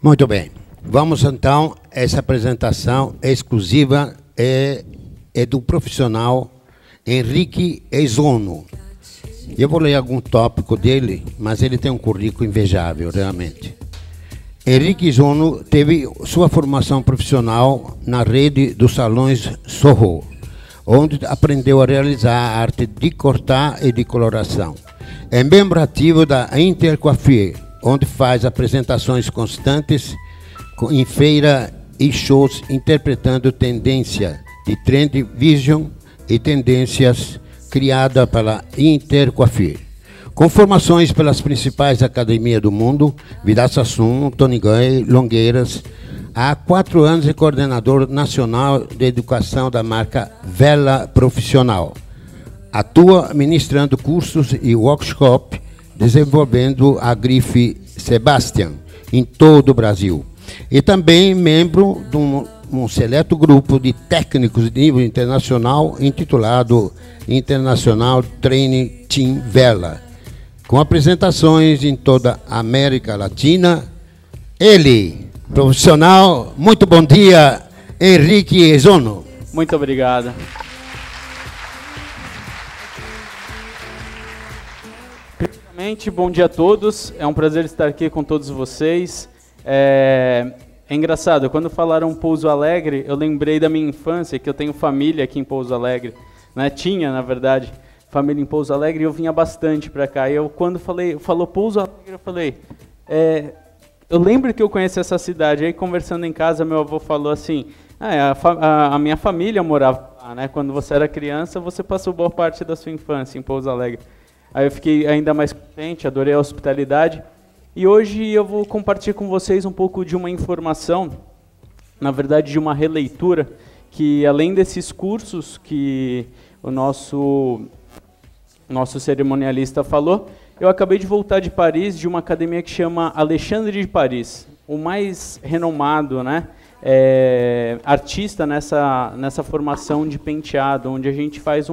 Muito bem. Vamos então, essa apresentação exclusiva é do profissional Henrique Ezono. Eu vou ler algum tópico dele, mas ele tem um currículo invejável, realmente. Henrique Ezono teve sua formação profissional na rede dos salões Soho, onde aprendeu a realizar a arte de cortar e de coloração. É membro ativo da Intercoiffure, onde faz apresentações constantes em feira e shows interpretando tendência de Trend Vision e tendências criada pela Intercoiffure. Com formações pelas principais academias do mundo, Vidal Sassoon, Tony Gay, Longueiras, há 4 anos é coordenador nacional de educação da marca Vela Profissional. Atua ministrando cursos e workshops, desenvolvendo a grife Sebastian em todo o Brasil. E também membro de um seleto grupo de técnicos de nível internacional intitulado International Training Team Vela, com apresentações em toda a América Latina. Ele, profissional, muito bom dia, Henrique Ezono. Muito obrigado. Primeiramente, bom dia a todos. É um prazer estar aqui com todos vocês. É engraçado, quando falaram Pouso Alegre, eu lembrei da minha infância, que eu tenho família aqui em Pouso Alegre, né? Tinha, na verdade, família em Pouso Alegre, e eu vinha bastante para cá. E eu, quando falou Pouso Alegre, eu falei, eu lembro que eu conheci essa cidade. Aí, conversando em casa, meu avô falou assim, a minha família morava lá, né? Quando você era criança, você passou boa parte da sua infância em Pouso Alegre. Aí eu fiquei ainda mais contente, adorei a hospitalidade. E hoje eu vou compartilhar com vocês um pouco de uma informação, na verdade de uma releitura, que além desses cursos que o nosso cerimonialista falou, eu acabei de voltar de Paris, de uma academia que chama Alexandre de Paris, o mais renomado, né, artista nessa formação de penteado, onde a gente faz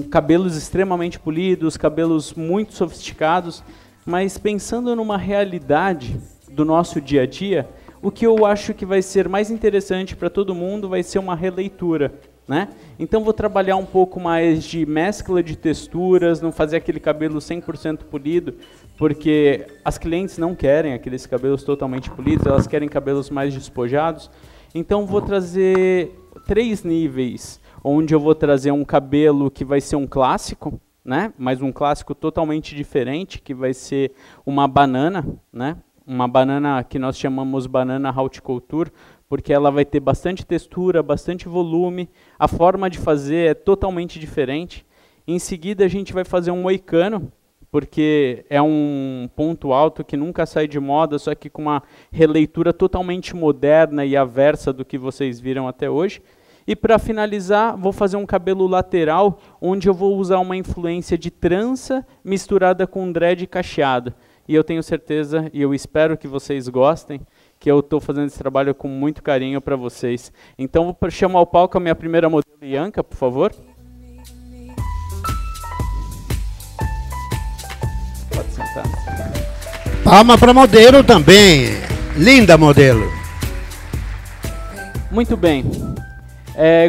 cabelos extremamente polidos, cabelos muito sofisticados, mas pensando numa realidade do nosso dia a dia, o que eu acho que vai ser mais interessante para todo mundo vai ser uma releitura, né? Então vou trabalhar um pouco mais de mescla de texturas, não fazer aquele cabelo 100% polido, porque as clientes não querem aqueles cabelos totalmente polidos, elas querem cabelos mais despojados. Então vou trazer 3 níveis, onde eu vou trazer um cabelo que vai ser um clássico, né? Mas um clássico totalmente diferente, que vai ser uma banana, né? Uma banana que nós chamamos banana haute couture, porque ela vai ter bastante textura, bastante volume, a forma de fazer é totalmente diferente. Em seguida a gente vai fazer um moicano, porque é um ponto alto que nunca sai de moda, só que com uma releitura totalmente moderna e aversa do que vocês viram até hoje. E para finalizar, vou fazer um cabelo lateral, onde eu vou usar uma influência de trança misturada com dread cacheado. E eu tenho certeza, e eu espero que vocês gostem, que eu estou fazendo esse trabalho com muito carinho para vocês. Então, vou chamar ao palco a minha primeira modelo, Ianca, por favor. Pode sentar. Palma para modelo também. Linda modelo. Muito bem.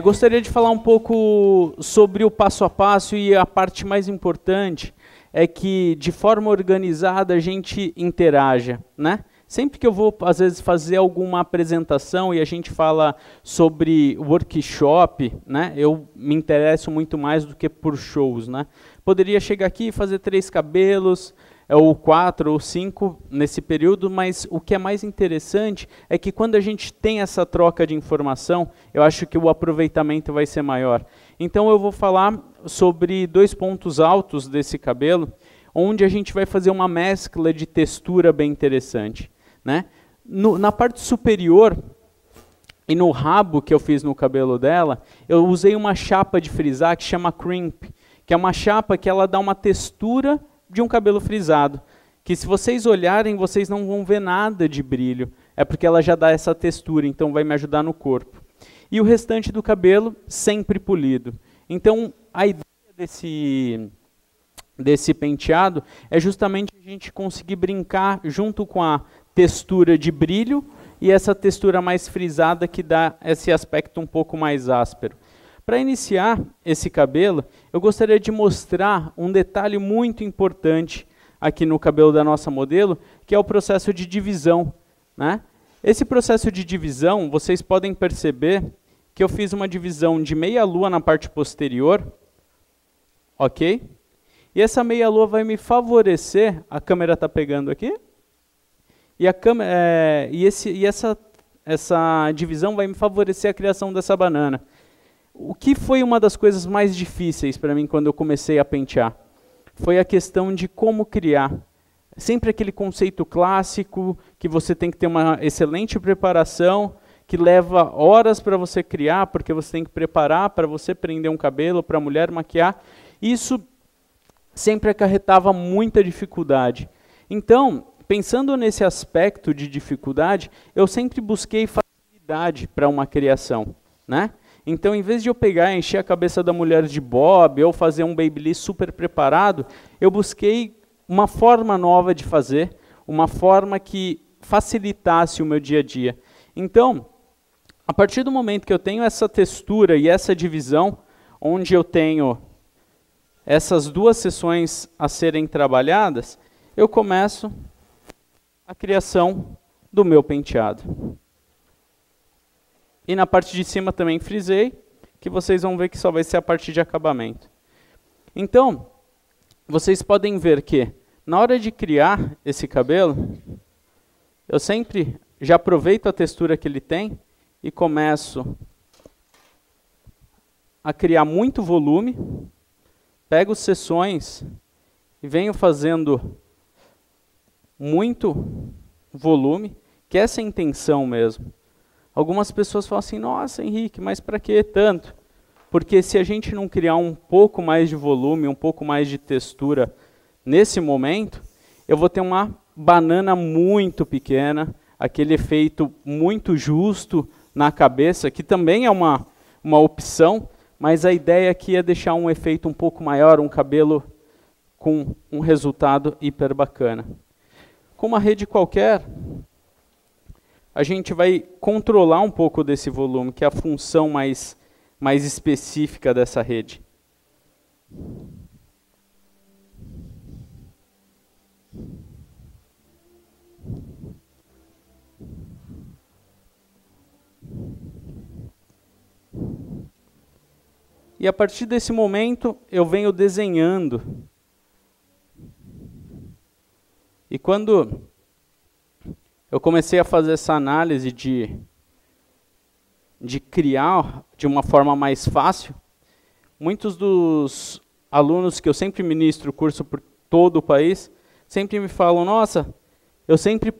Gostaria de falar um pouco sobre o passo a passo, e a parte mais importante é que, de forma organizada, a gente interaja, né? Sempre que eu vou, às vezes, fazer alguma apresentação e a gente fala sobre workshop, né? Eu me interesso muito mais do que por shows, né? Poderia chegar aqui e fazer 3 cabelos, ou 4 ou 5 nesse período, mas o que é mais interessante é que quando a gente tem essa troca de informação, eu acho que o aproveitamento vai ser maior. Então eu vou falar sobre 2 pontos altos desse cabelo, onde a gente vai fazer uma mescla de textura bem interessante, né? Na parte superior e no rabo que eu fiz no cabelo dela, eu usei uma chapa de frisar que chama crimp, que é uma chapa que ela dá uma textura de um cabelo frisado, que se vocês olharem, vocês não vão ver nada de brilho, é porque ela já dá essa textura, então vai me ajudar no corpo. E o restante do cabelo sempre polido. Então, a ideia desse penteado é justamente a gente conseguir brincar junto com a textura de brilho e essa textura mais frisada que dá esse aspecto um pouco mais áspero. Para iniciar esse cabelo, eu gostaria de mostrar um detalhe muito importante aqui no cabelo da nossa modelo, que é o processo de divisão, né? Esse processo de divisão, vocês podem perceber que eu fiz uma divisão de meia lua na parte posterior, ok? E essa meia lua vai me favorecer, a câmera está pegando aqui, essa divisão vai me favorecer a criação dessa banana. O que foi uma das coisas mais difíceis para mim quando eu comecei a pentear? Foi a questão de como criar. Sempre aquele conceito clássico, que você tem que ter uma excelente preparação, que leva horas para você criar, porque você tem que preparar para você prender um cabelo, para a mulher maquiar. Isso sempre acarretava muita dificuldade. Então, pensando nesse aspecto de dificuldade, eu sempre busquei facilidade para uma criação, né? Então, em vez de eu pegar e encher a cabeça da mulher de bob ou fazer um babyliss super preparado, eu busquei uma forma nova de fazer, uma forma que facilitasse o meu dia a dia. Então, a partir do momento que eu tenho essa textura e essa divisão, onde eu tenho essas duas seções a serem trabalhadas, eu começo a criação do meu penteado. E na parte de cima também frisei, que vocês vão ver que só vai ser a parte de acabamento. Então, vocês podem ver que, na hora de criar esse cabelo, eu sempre já aproveito a textura que ele tem e começo a criar muito volume, pego seções e venho fazendo muito volume, que essa é a intenção mesmo. Algumas pessoas falam assim, nossa, Henrique, mas para que tanto? Porque se a gente não criar um pouco mais de volume, um pouco mais de textura nesse momento, eu vou ter uma banana muito pequena, aquele efeito muito justo na cabeça, que também é uma opção, mas a ideia aqui é deixar um efeito um pouco maior, um cabelo com um resultado hiper bacana. Com uma rede qualquer, a gente vai controlar um pouco desse volume, que é a função mais específica dessa rede. E a partir desse momento, eu venho desenhando. E quando eu comecei a fazer essa análise de criar de uma forma mais fácil, muitos dos alunos que eu sempre ministro curso por todo o país, sempre me falam, nossa, eu sempre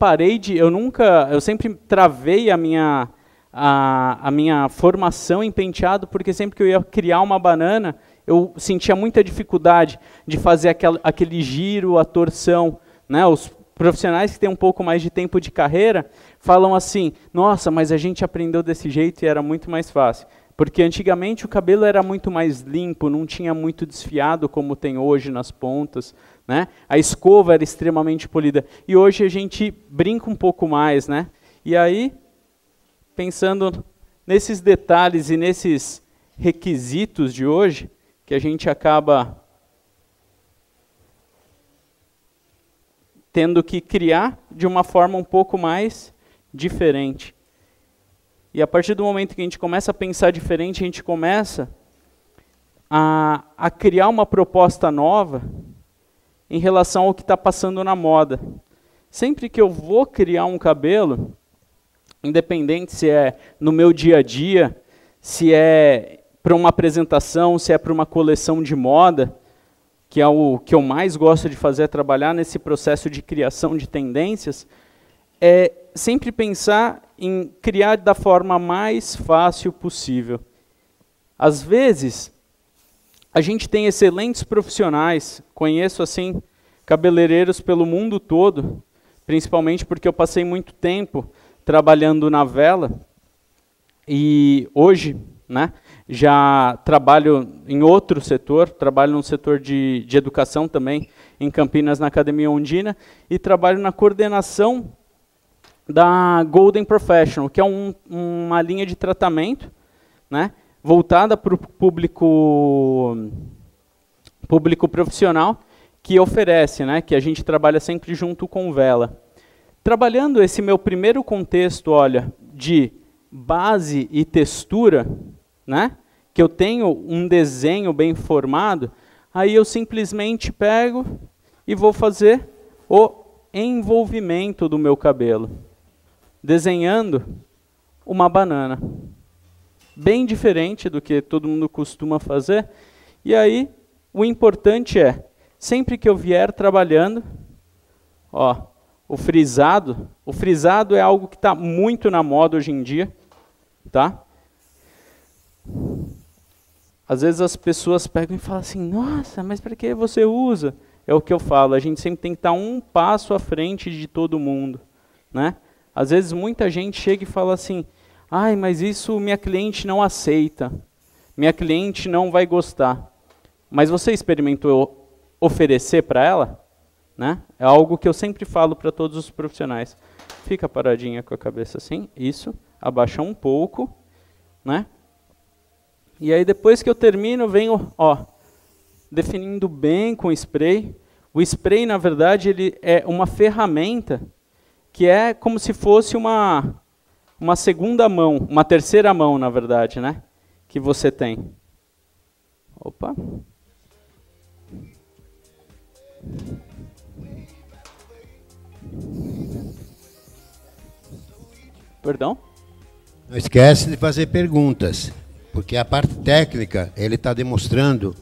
eu sempre travei a minha formação em penteado, porque sempre que eu ia criar uma banana, eu sentia muita dificuldade de fazer aquele giro, a torção, né? Os profissionais que têm um pouco mais de tempo de carreira falam assim, nossa, mas a gente aprendeu desse jeito e era muito mais fácil. Porque antigamente o cabelo era muito mais limpo, não tinha muito desfiado como tem hoje nas pontas, né? A escova era extremamente polida. E hoje a gente brinca um pouco mais, né? E aí, pensando nesses detalhes e nesses requisitos de hoje, que a gente acaba tendo que criar de uma forma um pouco mais diferente. E a partir do momento que a gente começa a pensar diferente, a gente começa a criar uma proposta nova em relação ao que está passando na moda. Sempre que eu vou criar um cabelo, independente se é no meu dia a dia, se é para uma apresentação, se é para uma coleção de moda, que é o que eu mais gosto de fazer, é trabalhar nesse processo de criação de tendências, é sempre pensar em criar da forma mais fácil possível. Às vezes, a gente tem excelentes profissionais, conheço assim cabeleireiros pelo mundo todo, principalmente porque eu passei muito tempo trabalhando na vela, e hoje, né, Já trabalho em outro setor, trabalho no setor de educação também, em Campinas, na Academia Ondina, e trabalho na coordenação da Golden Professional, que é uma linha de tratamento, né, voltada para o público profissional, que oferece, né, que a gente trabalha sempre junto com o Vela. Trabalhando esse meu primeiro contexto, olha, de base e textura, né, que eu tenho um desenho bem formado, aí eu simplesmente pego e vou fazer o envolvimento do meu cabelo, desenhando uma banana. Bem diferente do que todo mundo costuma fazer. E aí, o importante é, sempre que eu vier trabalhando, ó, o frisado é algo que está muito na moda hoje em dia, tá? Às vezes as pessoas pegam e falam assim, nossa, mas para que você usa? É o que eu falo, a gente sempre tem que estar um passo à frente de todo mundo, né? Às vezes muita gente chega e fala assim, ai, mas isso minha cliente não aceita, minha cliente não vai gostar. Mas você experimentou oferecer para ela? Né? É algo que eu sempre falo para todos os profissionais. Fica paradinha com a cabeça assim, isso, abaixa um pouco, né? E aí depois que eu termino, venho, ó, definindo bem com o spray. O spray, na verdade, ele é uma ferramenta que é como se fosse uma segunda mão, uma terceira mão, na verdade, né? Que você tem. Opa. Perdão? Não esquece de fazer perguntas, porque a parte técnica ele está demonstrando,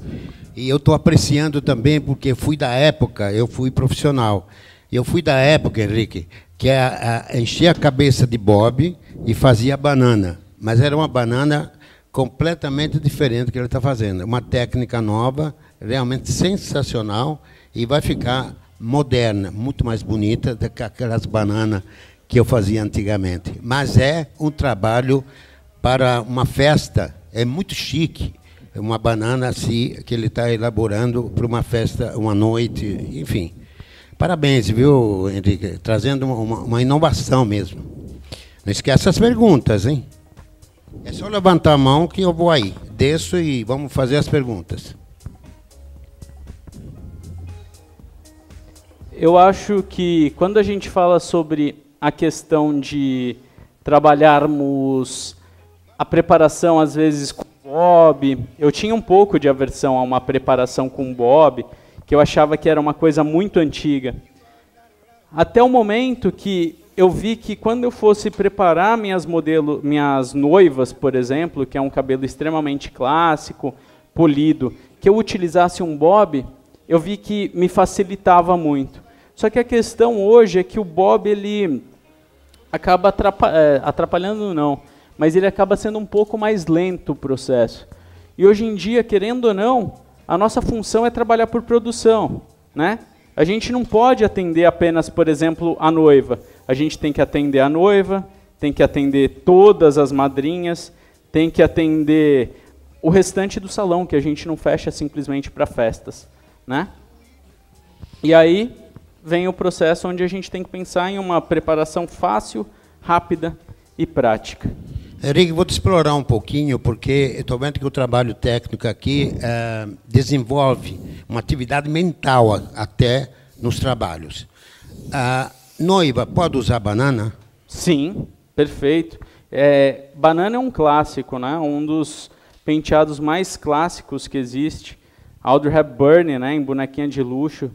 e eu estou apreciando também, porque eu fui profissional. Eu fui da época, Henrique, que enchia a cabeça de bob e fazia banana, mas era uma banana completamente diferente do que ele está fazendo. Uma técnica nova, realmente sensacional, e vai ficar moderna, muito mais bonita do que aquelas bananas que eu fazia antigamente. Mas é um trabalho para uma festa, é muito chique, uma banana assim, que ele está elaborando para uma festa, uma noite, enfim. Parabéns, viu, Henrique? Trazendo uma inovação mesmo. Não esqueça as perguntas, hein? É só levantar a mão que eu vou aí. Desço e vamos fazer as perguntas. Eu acho que quando a gente fala sobre a questão de trabalharmos a preparação, às vezes, com bob, eu tinha um pouco de aversão a uma preparação com bob, que eu achava que era uma coisa muito antiga. Até o momento que eu vi que quando eu fosse preparar minhas noivas, por exemplo, que é um cabelo extremamente clássico, polido, que eu utilizasse um bob, eu vi que me facilitava muito. Só que a questão hoje é que o bob, ele acaba atrapalhando, não, mas ele acaba sendo um pouco mais lento o processo. E hoje em dia, querendo ou não, a nossa função é trabalhar por produção, né? A gente não pode atender apenas, por exemplo, a noiva. A gente tem que atender a noiva, tem que atender todas as madrinhas, tem que atender o restante do salão, que a gente não fecha simplesmente para festas, né? E aí vem o processo onde a gente tem que pensar em uma preparação fácil, rápida e prática. Henrique, vou te explorar um pouquinho, porque eu estou vendo que o trabalho técnico aqui desenvolve uma atividade mental até nos trabalhos. A noiva pode usar banana? Sim, perfeito. Banana é um clássico, né? Um dos penteados mais clássicos que existe. Audrey Hepburn, né, em Bonequinha de Luxo,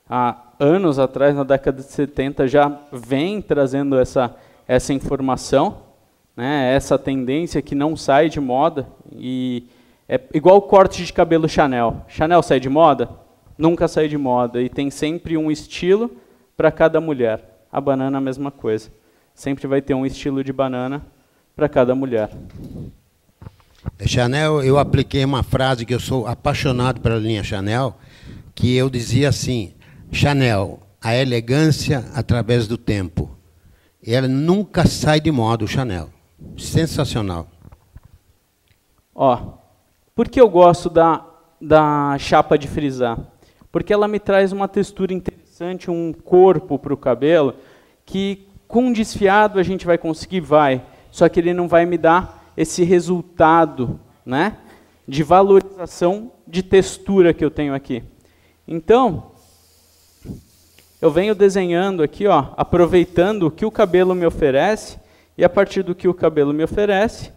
há anos atrás, na década de 70, já vem trazendo essa informação. Né, essa tendência que não sai de moda, e é igual o corte de cabelo Chanel. Chanel sai de moda? Nunca sai de moda, e tem sempre um estilo para cada mulher. A banana é a mesma coisa. Sempre vai ter um estilo de banana para cada mulher. Chanel, eu apliquei uma frase que eu sou apaixonado pela linha Chanel, que eu dizia assim, Chanel, a elegância através do tempo. E ela nunca sai de moda, o Chanel. Sensacional. Ó, por que eu gosto da chapa de frisar? Porque ela me traz uma textura interessante, um corpo para o cabelo, que com um desfiado a gente vai conseguir, vai. Só que ele não vai me dar esse resultado, né, de valorização de textura que eu tenho aqui. Então, eu venho desenhando aqui, ó, aproveitando o que o cabelo me oferece, e a partir do que o cabelo me oferece,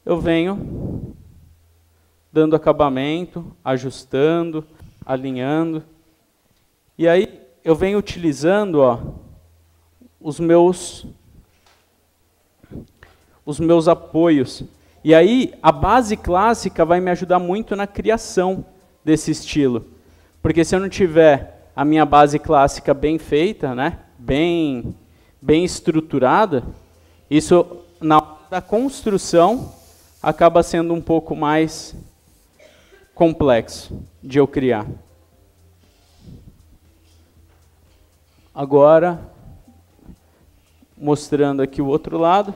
eu venho dando acabamento, ajustando, alinhando. E aí eu venho utilizando, ó, os meus apoios. E aí a base clássica vai me ajudar muito na criação desse estilo. Porque se eu não tiver a minha base clássica bem feita, né, bem estruturada, isso na hora da construção acaba sendo um pouco mais complexo de eu criar. Agora, mostrando aqui o outro lado,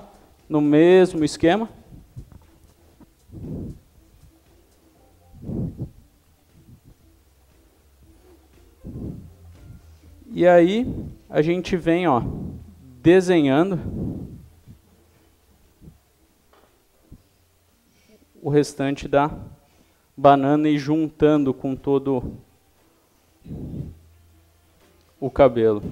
no mesmo esquema. E aí, a gente vem, ó, desenhando o restante da banana e juntando com todo o cabelo.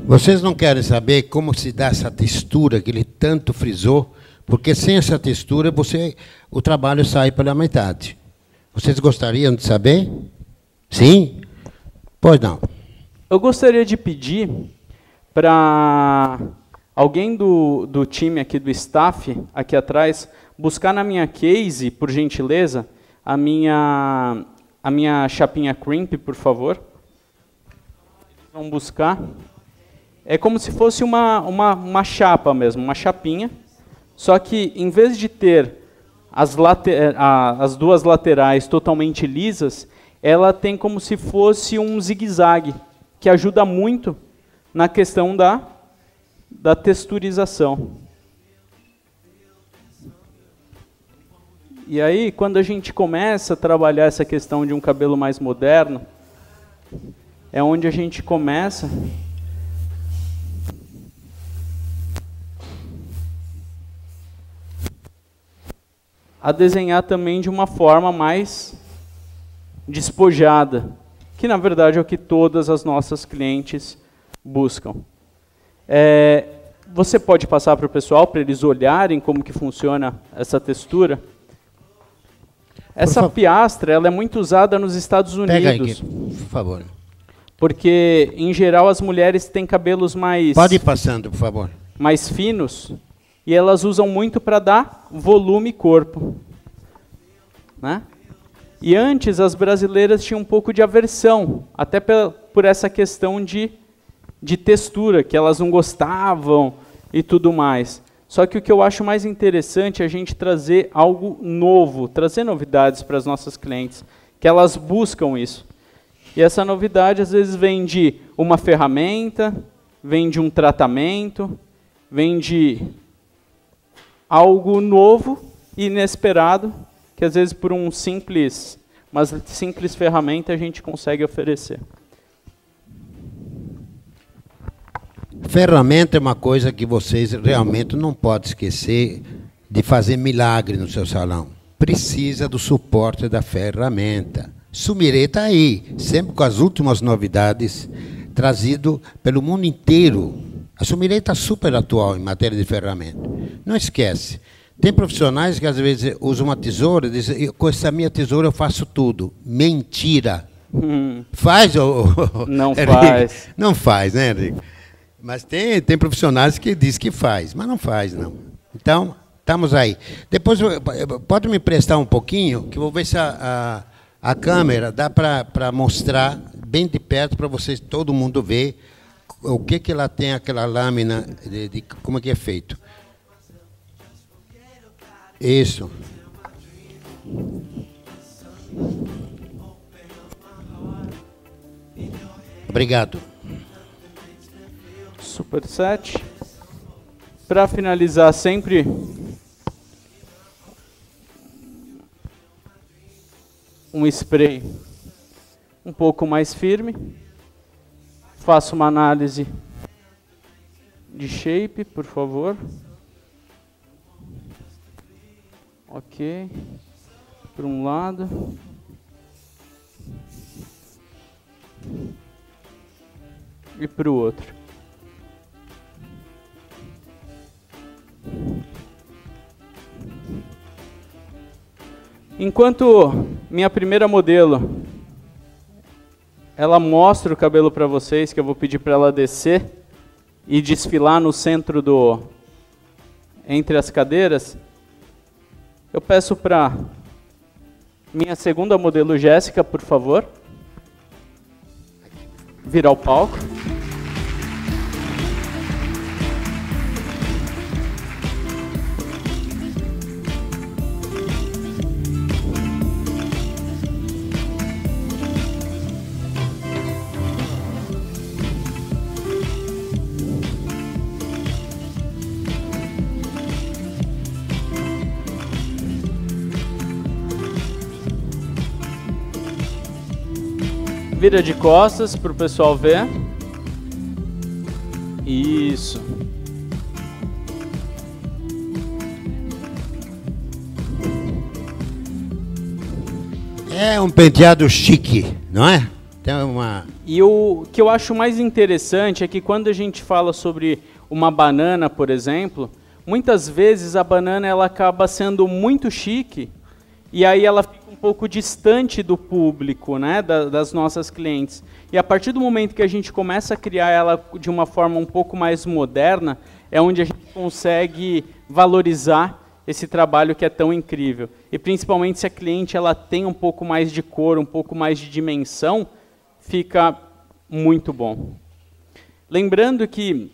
Vocês não querem saber como se dá essa textura que ele tanto frisou? Porque sem essa textura, o trabalho sai pela metade. Vocês gostariam de saber? Sim? Pois não. Eu gostaria de pedir para alguém do time aqui, do staff, aqui atrás, buscar na minha case, por gentileza, a minha chapinha crimp, por favor. Vamos buscar. É como se fosse uma chapa mesmo, uma chapinha, só que em vez de ter as duas laterais totalmente lisas, ela tem como se fosse um zigue-zague, que ajuda muito na questão da texturização. E aí, quando a gente começa a trabalhar essa questão de um cabelo mais moderno, é onde a gente começa a desenhar também de uma forma mais despojada, que na verdade é o que todas as nossas clientes buscam. Você pode passar para o pessoal, para eles olharem como que funciona essa textura? Essa piastra, ela é muito usada nos Estados Unidos. Pega aí, por favor. Porque, em geral, as mulheres têm cabelos mais... Pode ir passando, por favor. Mais finos, e elas usam muito para dar volume e corpo, né? E antes, as brasileiras tinham um pouco de aversão, até por essa questão de textura, que elas não gostavam e tudo mais. Só que o que eu acho mais interessante é a gente trazer algo novo, trazer novidades para as nossas clientes, que elas buscam isso. E essa novidade, às vezes, vem de uma ferramenta, vem de um tratamento, vem de algo novo e inesperado, que às vezes por uma simples ferramenta a gente consegue oferecer. Ferramenta é uma coisa que vocês realmente não podem esquecer de fazer milagre no seu salão. Precisa do suporte da ferramenta. Sumire está aí, sempre com as últimas novidades, trazido pelo mundo inteiro. A Sumire está super atual em matéria de ferramenta. Não esquece. Tem profissionais que às vezes usam uma tesoura e dizem, com essa minha tesoura eu faço tudo. Mentira. Faz ou... Não faz. Não faz, né, Henrique? Mas tem profissionais que dizem que faz, mas não faz, não. Então, estamos aí. Depois, pode me prestar um pouquinho, que eu vou ver se a câmera dá para mostrar bem de perto para vocês, todo mundo ver o que ela tem, aquela lâmina, de como é que é feito. Isso. Obrigado. Super 7. Para finalizar, sempre um spray um pouco mais firme. Faço uma análise de shape, por favor. Ok. Por um lado. E para o outro. Enquanto minha primeira modelo, ela mostra o cabelo para vocês, que eu vou pedir para ela descer e desfilar no centro entre as cadeiras, eu peço para minha segunda modelo, Jéssica, por favor, vir ao palco. Vira de costas para o pessoal ver. Isso. É um penteado chique, não é? Tem uma... E o que eu acho mais interessante é que quando a gente fala sobre uma banana, por exemplo, muitas vezes a banana ela acaba sendo muito chique e aí ela fica um pouco distante do público, né, das nossas clientes. E a partir do momento que a gente começa a criar ela de uma forma um pouco mais moderna, é onde a gente consegue valorizar esse trabalho que é tão incrível. E principalmente se a cliente ela tem um pouco mais de cor, um pouco mais de dimensão, fica muito bom. Lembrando que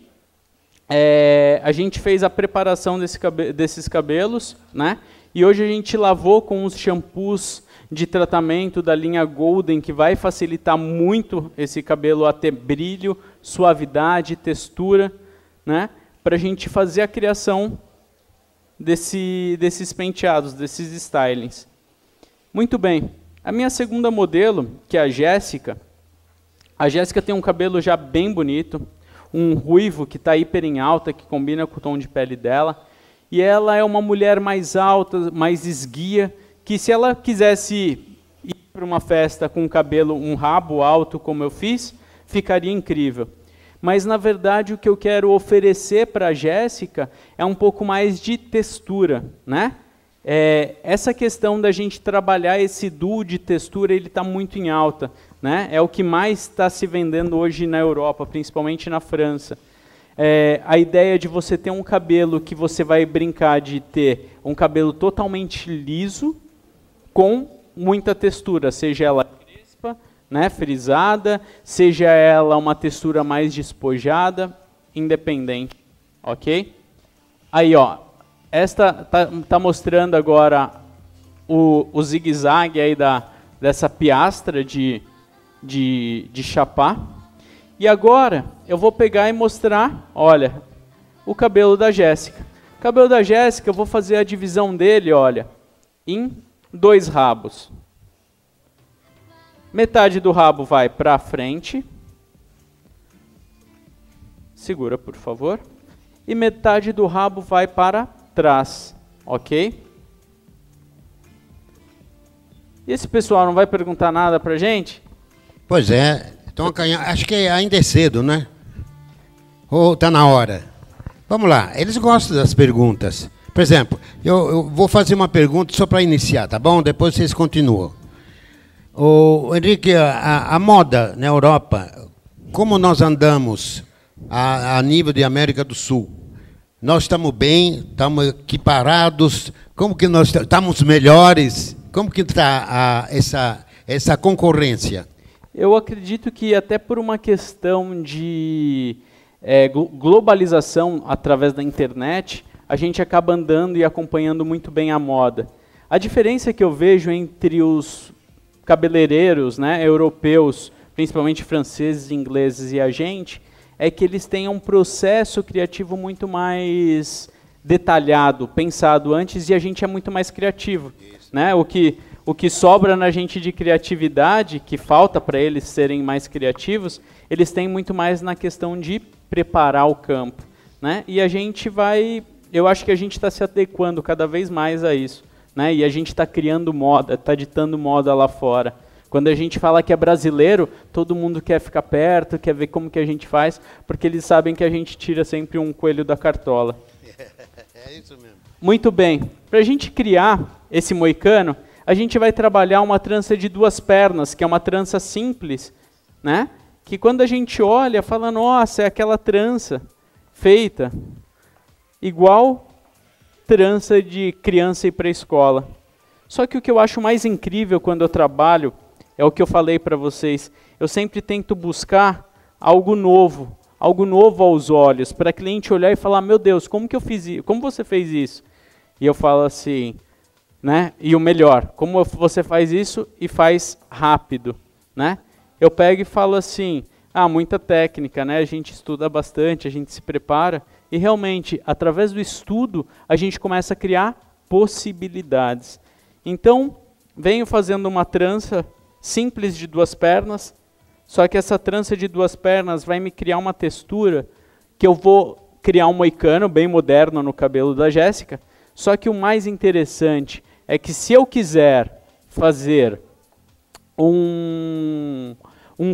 a gente fez a preparação desses cabelos, né? E hoje a gente lavou com os shampoos de tratamento da linha Golden, que vai facilitar muito esse cabelo a ter brilho, suavidade, textura, né? Para a gente fazer a criação desses penteados, desses stylings. Muito bem. A minha segunda modelo, que é a Jéssica tem um cabelo já bem bonito, um ruivo que está hiper em alta, que combina com o tom de pele dela. E ela é uma mulher mais alta, mais esguia, que se ela quisesse ir para uma festa com um rabo alto, como eu fiz, ficaria incrível. Mas, na verdade, o que eu quero oferecer para a Jéssica é um pouco mais de textura, né? Essa questão da gente trabalhar esse duo de textura, ele está muito em alta, né? É o que mais está se vendendo hoje na Europa, principalmente na França. A ideia de você ter um cabelo que você vai brincar de ter um cabelo totalmente liso com muita textura, seja ela crespa, né, frisada, seja ela uma textura mais despojada, independente, ok? Aí, ó, esta tá mostrando agora o zigue-zague aí dessa piastra de chapar. E agora eu vou pegar e mostrar, olha, o cabelo da Jéssica. O cabelo da Jéssica, eu vou fazer a divisão dele, olha, em 2 rabos. Metade do rabo vai para frente. Segura, por favor. E metade do rabo vai para trás, ok? E esse pessoal não vai perguntar nada pra gente? Pois é. Então, acho que ainda é cedo, né? Ou está na hora? Vamos lá, eles gostam das perguntas. Por exemplo, eu vou fazer uma pergunta só para iniciar, tá bom? Depois vocês continuam. Henrique, a moda na Europa, como nós andamos a nível de América do Sul? Nós estamos bem? Estamos equiparados? Como que nós estamos melhores? Como que está essa concorrência? Eu acredito que até por uma questão de globalização através da internet, a gente acaba andando e acompanhando muito bem a moda. A diferença que eu vejo entre os cabeleireiros, né, europeus, principalmente franceses, ingleses e a gente, é que eles tenham um processo criativo muito mais detalhado, pensado antes, e a gente é muito mais criativo. Né? O que sobra na gente de criatividade, que falta para eles serem mais criativos, eles têm muito mais na questão de preparar o campo. Né? E a gente eu acho que a gente está se adequando cada vez mais a isso. Né? E a gente está criando moda, está ditando moda lá fora. Quando a gente fala que é brasileiro, todo mundo quer ficar perto, quer ver como que a gente faz, porque eles sabem que a gente tira sempre um coelho da cartola. É isso mesmo. Muito bem. Para a gente criar esse moicano, a gente vai trabalhar uma trança de 2 pernas, que é uma trança simples, né? Que quando a gente olha, fala, nossa, é aquela trança feita igual trança de criança e pré-escola. Só que o que eu acho mais incrível quando eu trabalho, é o que eu falei para vocês, eu sempre tento buscar algo novo aos olhos, para o cliente olhar e falar, meu Deus, como que eu fiz isso? Como você fez isso? E eu falo assim, né? E o melhor, como você faz isso e faz rápido, né? Eu pego e falo assim, muita técnica, né? A gente estuda bastante, a gente se prepara, e realmente, através do estudo, a gente começa a criar possibilidades. Então, venho fazendo uma trança simples de 2 pernas, só que essa trança de 2 pernas vai me criar uma textura que eu vou criar um moicano bem moderno no cabelo da Jéssica, só que o mais interessante é que se eu quiser fazer um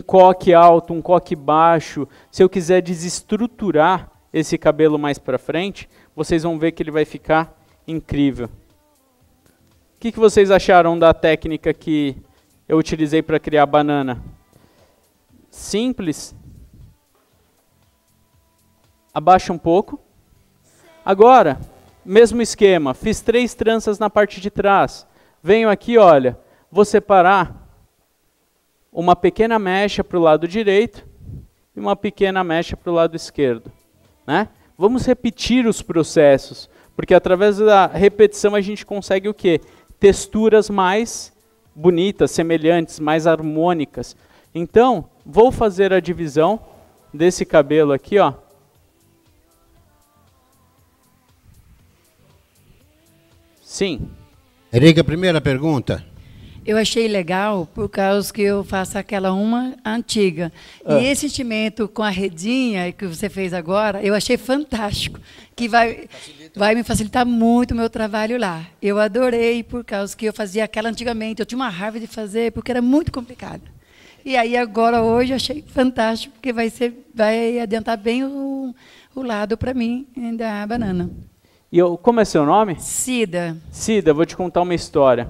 coque alto, um coque baixo, se eu quiser desestruturar esse cabelo mais para frente, vocês vão ver que ele vai ficar incrível. O que vocês acharam da técnica que eu utilizei para criar a banana? Simples. Abaixa um pouco. Agora, mesmo esquema, fiz 3 tranças na parte de trás. Venho aqui, olha, vou separar uma pequena mecha para o lado direito e uma pequena mecha para o lado esquerdo. Né? Vamos repetir os processos, porque através da repetição a gente consegue o quê? Texturas mais bonitas, semelhantes, mais harmônicas. Então, vou fazer a divisão desse cabelo aqui, ó. Sim. Erika, primeira pergunta. Eu achei legal por causa que eu faço aquela uma antiga. E esse sentimento com a redinha que você fez agora, eu achei fantástico. Que vai me facilitar muito o meu trabalho lá. Eu adorei por causa que eu fazia aquela antigamente. Eu tinha uma raiva de fazer porque era muito complicada. E aí agora, hoje, eu achei fantástico, porque vai adiantar bem o lado para mim da banana. E como é seu nome? Cida. Cida, vou te contar uma história.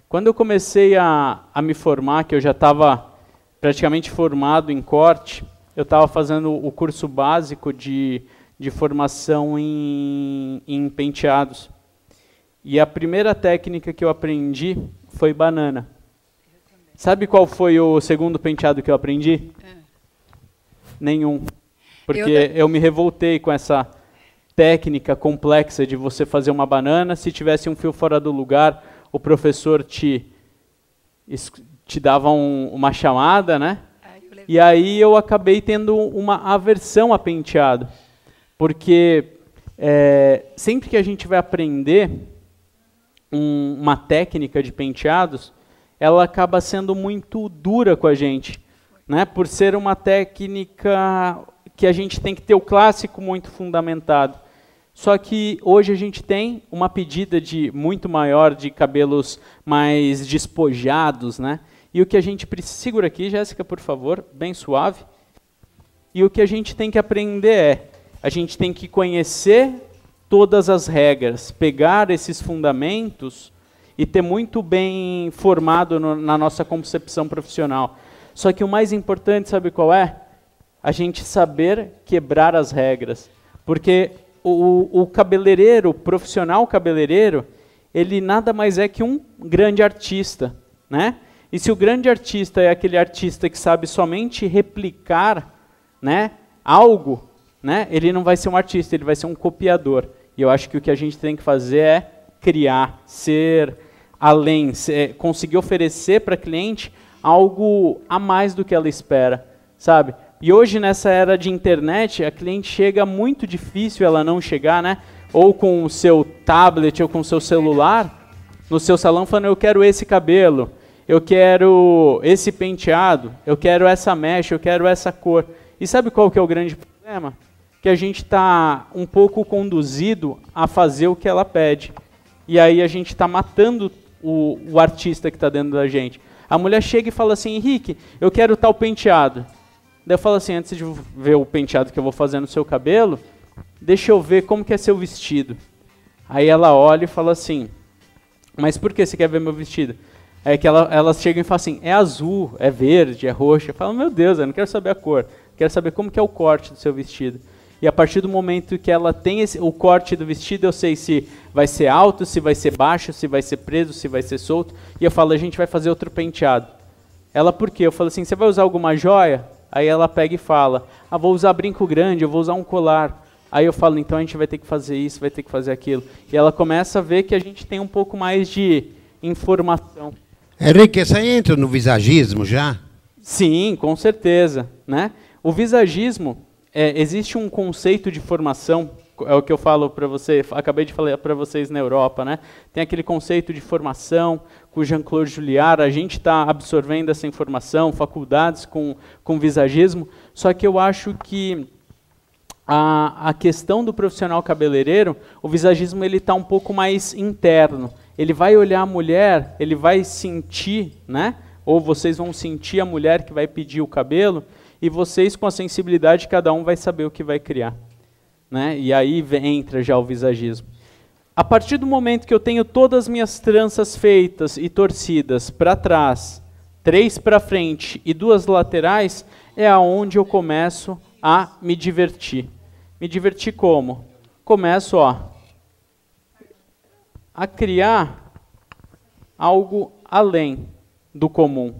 Quando eu comecei a me formar, que eu já estava praticamente formado em corte, eu estava fazendo o curso básico de formação em penteados. E a primeira técnica que eu aprendi foi banana. Sabe qual foi o segundo penteado que eu aprendi? Nenhum. Porque eu me revoltei com essa técnica complexa de você fazer uma banana. Se tivesse um fio fora do lugar, o professor te dava uma chamada, né? E aí eu acabei tendo uma aversão a penteado. Porque sempre que a gente vai aprender uma técnica de penteados, ela acaba sendo muito dura com a gente, né? Por ser uma técnica que a gente tem que ter o clássico muito fundamentado. Só que hoje a gente tem uma pedida muito maior de cabelos mais despojados, né? E o que a gente precisa... Segura aqui, Jéssica, por favor, bem suave. E o que a gente tem que aprender a gente tem que conhecer todas as regras, pegar esses fundamentos e ter muito bem formado na nossa concepção profissional. Só que o mais importante, sabe qual é? A gente saber quebrar as regras. Porque o cabeleireiro, o profissional cabeleireiro, ele nada mais é que um grande artista, né? E se o grande artista é aquele artista que sabe somente replicar, né, algo, né, ele não vai ser um artista, ele vai ser um copiador. E eu acho que o que a gente tem que fazer é criar, ser além, conseguir oferecer para a cliente algo a mais do que ela espera, sabe? E hoje, nessa era de internet, a cliente chega muito difícil ela não chegar, né? Ou com o seu tablet ou com o seu celular, no seu salão, falando, eu quero esse cabelo, eu quero esse penteado, eu quero essa mecha, eu quero essa cor. E sabe qual que é o grande problema? Que a gente está um pouco conduzido a fazer o que ela pede. E aí a gente está matando o artista que está dentro da gente. A mulher chega e fala assim, Henrique, eu quero tal penteado. Daí eu falo assim, antes de ver o penteado que eu vou fazer no seu cabelo, deixa eu ver como que é seu vestido. Aí ela olha e fala assim, mas por que você quer ver meu vestido? É que ela chega e fala assim, é azul, é verde, é roxo. Eu falo, meu Deus, eu não quero saber a cor, quero saber como que é o corte do seu vestido. E a partir do momento que ela tem o corte do vestido, eu sei se vai ser alto, se vai ser baixo, se vai ser preso, se vai ser solto. E eu falo, a gente vai fazer outro penteado. Ela, por quê? Eu falo assim, você vai usar alguma joia? Aí ela pega e fala, vou usar brinco grande, eu vou usar um colar. Aí eu falo, então a gente vai ter que fazer isso, vai ter que fazer aquilo. E ela começa a ver que a gente tem um pouco mais de informação. Henrique, isso aí entra no visagismo já? Sim, com certeza, né? O visagismo, existe um conceito de formação, é o que eu falo para você, acabei de falar para vocês na Europa, né? Tem aquele conceito de formação, com o Jean-Claude Julliard, a gente está absorvendo essa informação, faculdades com visagismo, só que eu acho que a questão do profissional cabeleireiro, o visagismo ele está um pouco mais interno. Ele vai olhar a mulher, ele vai sentir, né? Ou vocês vão sentir a mulher que vai pedir o cabelo, e vocês, com a sensibilidade, cada um vai saber o que vai criar. Né? E aí entra já o visagismo. A partir do momento que eu tenho todas as minhas tranças feitas e torcidas para trás, 3 para frente e 2 laterais, é aonde eu começo a me divertir. Me divertir como? Começo a criar algo além do comum.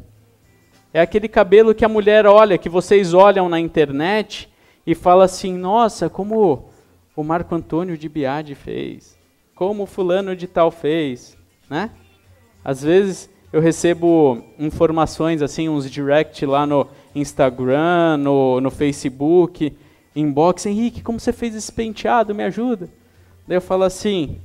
É aquele cabelo que a mulher olha, que vocês olham na internet e fala assim, nossa, como o Marco Antônio de Biagi fez, como o fulano de tal fez, né? Às vezes eu recebo informações, assim, uns direct lá no Instagram, no Facebook, inbox, Henrique, como você fez esse penteado, me ajuda? Daí eu falo assim,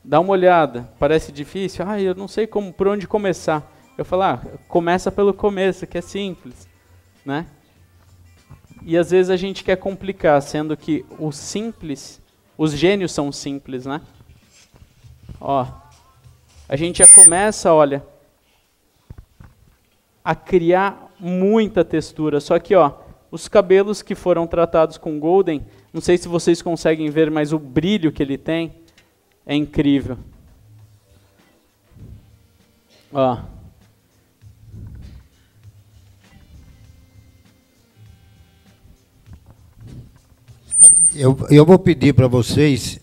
dá uma olhada, parece difícil? Eu não sei por onde começar. Eu falo, começa pelo começo, que é simples, né? E às vezes a gente quer complicar, sendo que o simples, os gênios são simples, né? A gente já começa, olha, a criar muita textura. Só que, os cabelos que foram tratados com Golden, não sei se vocês conseguem ver, mas o brilho que ele tem é incrível. Eu vou pedir para vocês,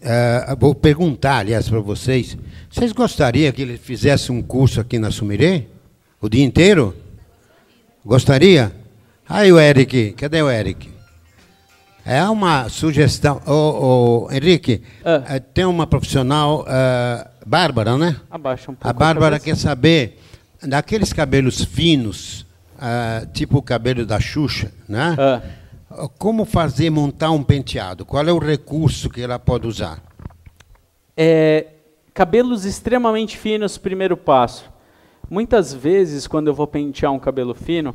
vou perguntar, aliás, para vocês, vocês gostariam que ele fizesse um curso aqui na Sumirê? O dia inteiro? Gostaria? Aí o Eric, cadê o Eric? É uma sugestão. Henrique, tem uma profissional, Bárbara, né? Abaixa um pouco. A Bárbara quer saber, daqueles cabelos finos, tipo o cabelo da Xuxa, né? Como montar um penteado? Qual é o recurso que ela pode usar? Cabelos extremamente finos, primeiro passo. Muitas vezes, quando eu vou pentear um cabelo fino,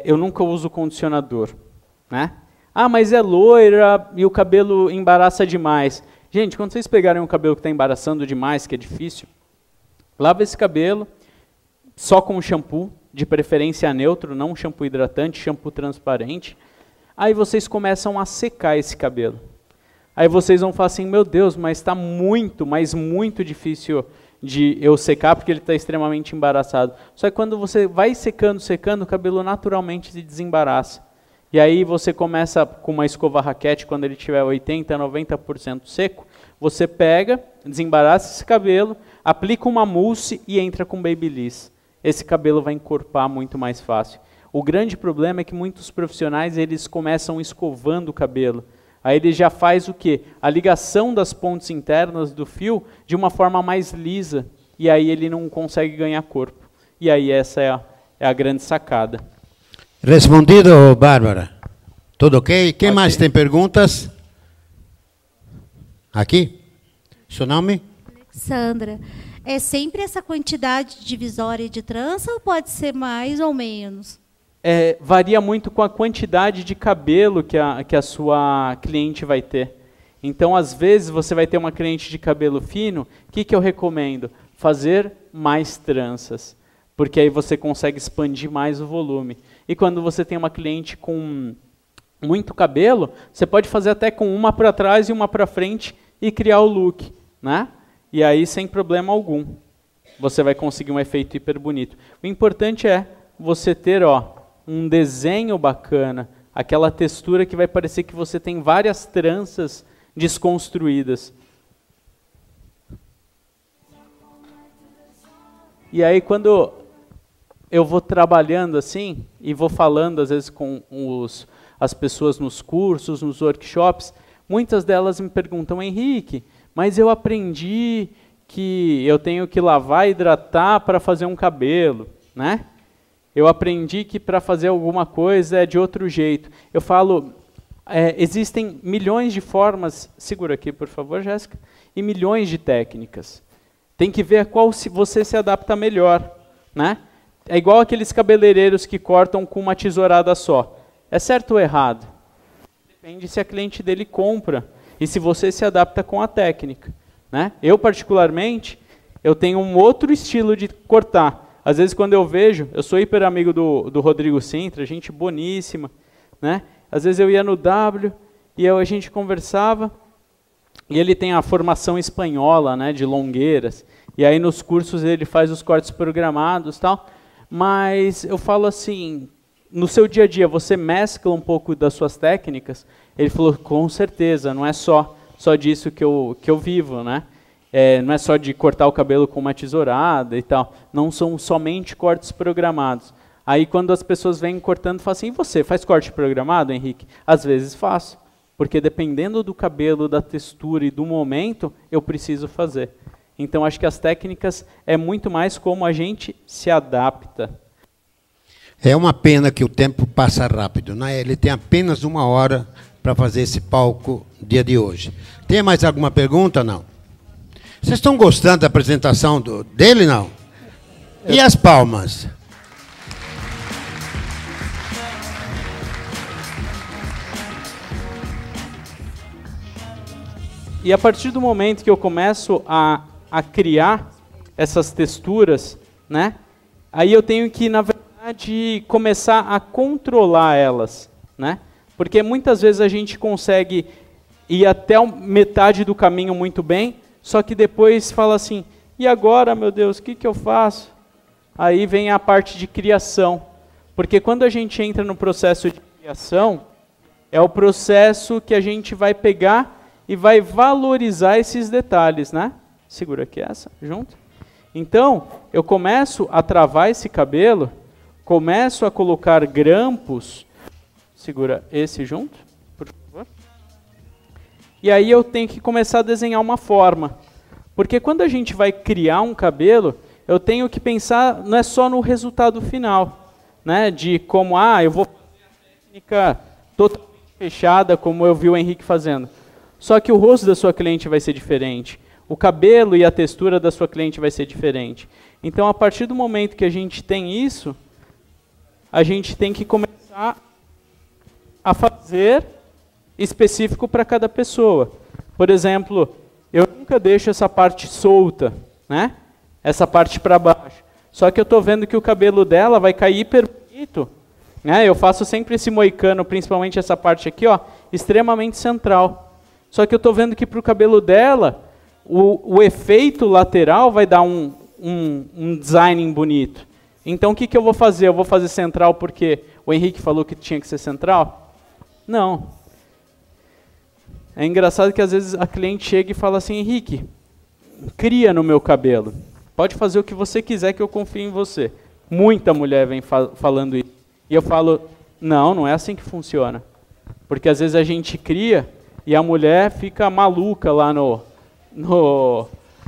eu nunca uso condicionador, né? Mas é loira e o cabelo embaraça demais. Gente, quando vocês pegarem um cabelo que está embaraçando demais, que é difícil, lava esse cabelo só com shampoo, de preferência neutro, não um shampoo hidratante, shampoo transparente. Aí vocês começam a secar esse cabelo. Aí vocês vão falar assim, meu Deus, mas está muito, mas muito difícil de eu secar, porque ele está extremamente embaraçado. Só que quando você vai secando, o cabelo naturalmente se desembaraça. E aí você começa com uma escova raquete, quando ele tiver 80%, 90% seco, você pega, desembaraça esse cabelo, aplica uma mousse e entra com Babyliss. Esse cabelo vai encorpar muito mais fácil. O grande problema é que muitos profissionais, eles começam escovando o cabelo. Aí ele já faz o quê? A ligação das pontes internas do fio de uma forma mais lisa. E aí ele não consegue ganhar corpo. E aí essa é a grande sacada. Respondido, Bárbara. Tudo ok? Quem mais tem perguntas? Aqui? Seu nome? Sandra. É sempre essa quantidade divisória de trança ou pode ser mais ou menos? Varia muito com a quantidade de cabelo que a sua cliente vai ter. Então, às vezes, você vai ter uma cliente de cabelo fino, o que eu recomendo? Fazer mais tranças, porque aí você consegue expandir mais o volume. E quando você tem uma cliente com muito cabelo, você pode fazer até com uma para trás e uma para frente e criar o look, né? E aí, sem problema algum, você vai conseguir um efeito hiper bonito. O importante é você ter um desenho bacana, aquela textura que vai parecer que você tem várias tranças desconstruídas. E aí, quando eu vou trabalhando assim, e vou falando às vezes com as pessoas nos cursos, nos workshops, muitas delas me perguntam, Henrique, mas eu aprendi que eu tenho que lavar e hidratar para fazer um cabelo, né? Eu aprendi que para fazer alguma coisa é de outro jeito. Eu falo, existem milhões de formas, segura aqui por favor, Jéssica, e milhões de técnicas. Tem que ver qual você se adapta melhor, né? É igual aqueles cabeleireiros que cortam com uma tesourada só. É certo ou errado? Depende se a cliente dele compra e se você se adapta com a técnica, né? Eu, particularmente, eu tenho um outro estilo de cortar. Às vezes, quando eu vejo, eu sou hiper amigo do Rodrigo Sintra, gente boníssima, né? Às vezes eu ia no W e a gente conversava, e ele tem a formação espanhola, né, de longueiras, e aí nos cursos ele faz os cortes programados e tal, mas eu falo assim, no seu dia a dia você mescla um pouco das suas técnicas? Ele falou, com certeza, não é só disso que eu vivo, né? Não é só de cortar o cabelo com uma tesourada e tal, não são somente cortes programados. Aí quando as pessoas vêm cortando, falam assim, e você, faz corte programado, Henrique? Às vezes faço, porque dependendo do cabelo, da textura e do momento, eu preciso fazer. Então acho que as técnicas é muito mais como a gente se adapta. É uma pena que o tempo passa rápido, né? Ele tem apenas 1 hora para fazer esse palco dia de hoje. Tem mais alguma pergunta, não? Vocês estão gostando da apresentação dele, não? E as palmas? E a partir do momento que eu começo a criar essas texturas, né? Aí eu tenho que, na verdade, começar a controlar elas, né? Porque muitas vezes a gente consegue ir até metade do caminho muito bem, só que depois fala assim, e agora, meu Deus, o que eu faço? Aí vem a parte de criação. Porque quando a gente entra no processo de criação, é o processo que a gente vai pegar e vai valorizar esses detalhes, né? Segura aqui essa, junto. Então, eu começo a travar esse cabelo, começo a colocar grampos, segura esse junto, por favor. E aí eu tenho que começar a desenhar uma forma. Porque quando a gente vai criar um cabelo, eu tenho que pensar, não é só no resultado final, né? De como, eu vou fazer a técnica totalmente fechada, como eu vi o Henrique fazendo. Só que o rosto da sua cliente vai ser diferente. O cabelo e a textura da sua cliente vai ser diferente. Então, a partir do momento que a gente tem isso, a gente tem que começar a fazer específico para cada pessoa. Por exemplo, eu nunca deixo essa parte solta, né? Essa parte para baixo. Só que eu estou vendo que o cabelo dela vai cair hiper bonito, né? Eu faço sempre esse moicano, principalmente essa parte aqui, extremamente central. Só que eu estou vendo que para o cabelo dela, o efeito lateral vai dar um design bonito. Então o que eu vou fazer? Eu vou fazer central porque o Henrique falou que tinha que ser central? Não. É engraçado que às vezes a cliente chega e fala assim, Henrique, cria no meu cabelo. Pode fazer o que você quiser que eu confio em você. Muita mulher vem falando isso. E eu falo, não é assim que funciona. Porque às vezes a gente cria e a mulher fica maluca lá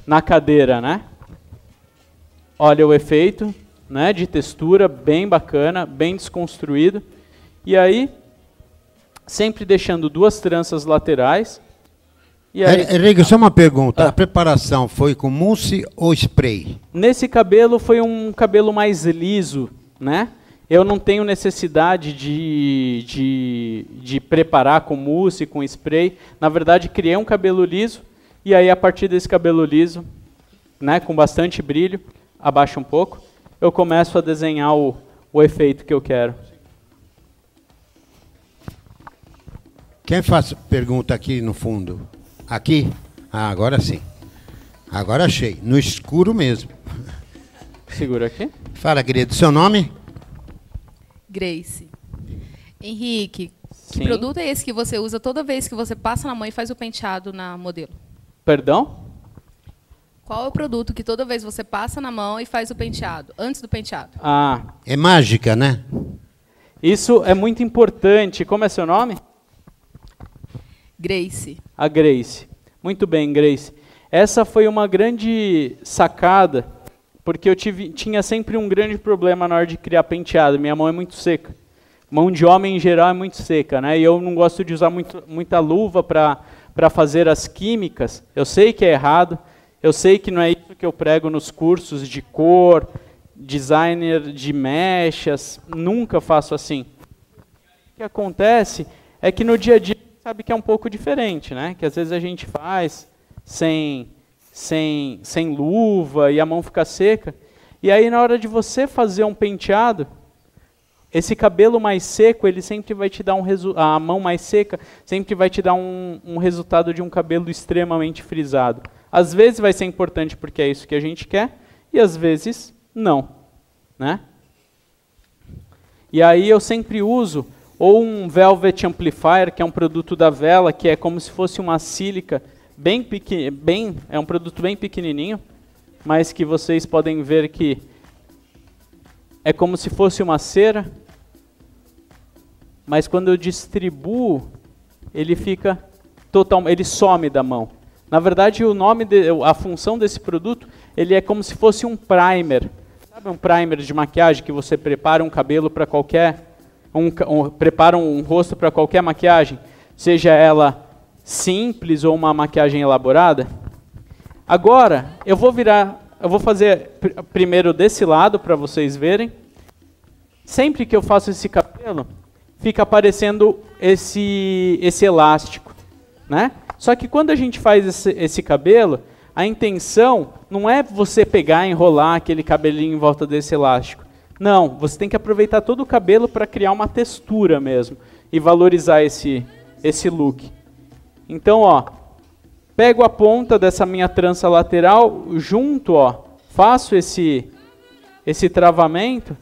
na cadeira, né? Olha o efeito, né, de textura, bem bacana, bem desconstruído. E aí, sempre deixando 2 tranças laterais. E aí, Henrique, só uma pergunta. A preparação foi com mousse ou spray? Nesse cabelo foi um cabelo mais liso, né? Eu não tenho necessidade de preparar com mousse, com spray. Na verdade, criei um cabelo liso. E aí, a partir desse cabelo liso, né, com bastante brilho, abaixa um pouco, eu começo a desenhar o efeito que eu quero. Quem faz pergunta aqui no fundo? Aqui? Ah, agora sim. Agora achei. No escuro mesmo. Segura aqui. Fala, querido. Seu nome? Grace. Henrique, Sim. que produto é esse que você usa toda vez que você passa na mão e faz o penteado na modelo? Perdão? Qual é o produto que toda vez você passa na mão e faz o penteado, antes do penteado? Ah, É mágica, né? isso é muito importante. Como é seu nome? Grace. A Grace. Muito bem, Grace. Essa foi uma grande sacada, porque eu tinha sempre um grande problema na hora de criar penteado. Minha mão é muito seca. Mão de homem, em geral, é muito seca, né? E eu não gosto de usar muita luva para fazer as químicas. Eu sei que é errado. Eu sei que não é isso que eu prego nos cursos de cor, designer de mechas. Nunca faço assim. O que acontece é que no dia a dia sabe que é um pouco diferente, né? Que às vezes a gente faz sem luva e a mão fica seca. E aí na hora de você fazer um penteado, esse cabelo mais seco, ele sempre vai te dar a mão mais seca sempre vai te dar um resultado de um cabelo extremamente frisado. Às vezes vai ser importante porque é isso que a gente quer, e às vezes não, né? E aí eu sempre uso ou um Velvet Amplifier, que é um produto da Vela, que é como se fosse uma sílica é um produto bem pequenininho, mas que vocês podem ver que é como se fosse uma cera, mas quando eu distribuo, ele fica ele some da mão. Na verdade, a função desse produto, ele é como se fosse um primer. Sabe um primer de maquiagem que você prepara um cabelo para qualquer prepara um rosto para qualquer maquiagem, seja ela simples ou uma maquiagem elaborada? Agora, eu vou fazer primeiro desse lado para vocês verem. Sempre que eu faço esse cabelo, fica aparecendo esse elástico, né? Só que quando a gente faz esse cabelo, a intenção não é você pegar e enrolar aquele cabelinho em volta desse elástico. Não, você tem que aproveitar todo o cabelo para criar uma textura mesmo e valorizar esse look. Então, ó, pego a ponta dessa minha trança lateral, junto, ó, faço esse travamento,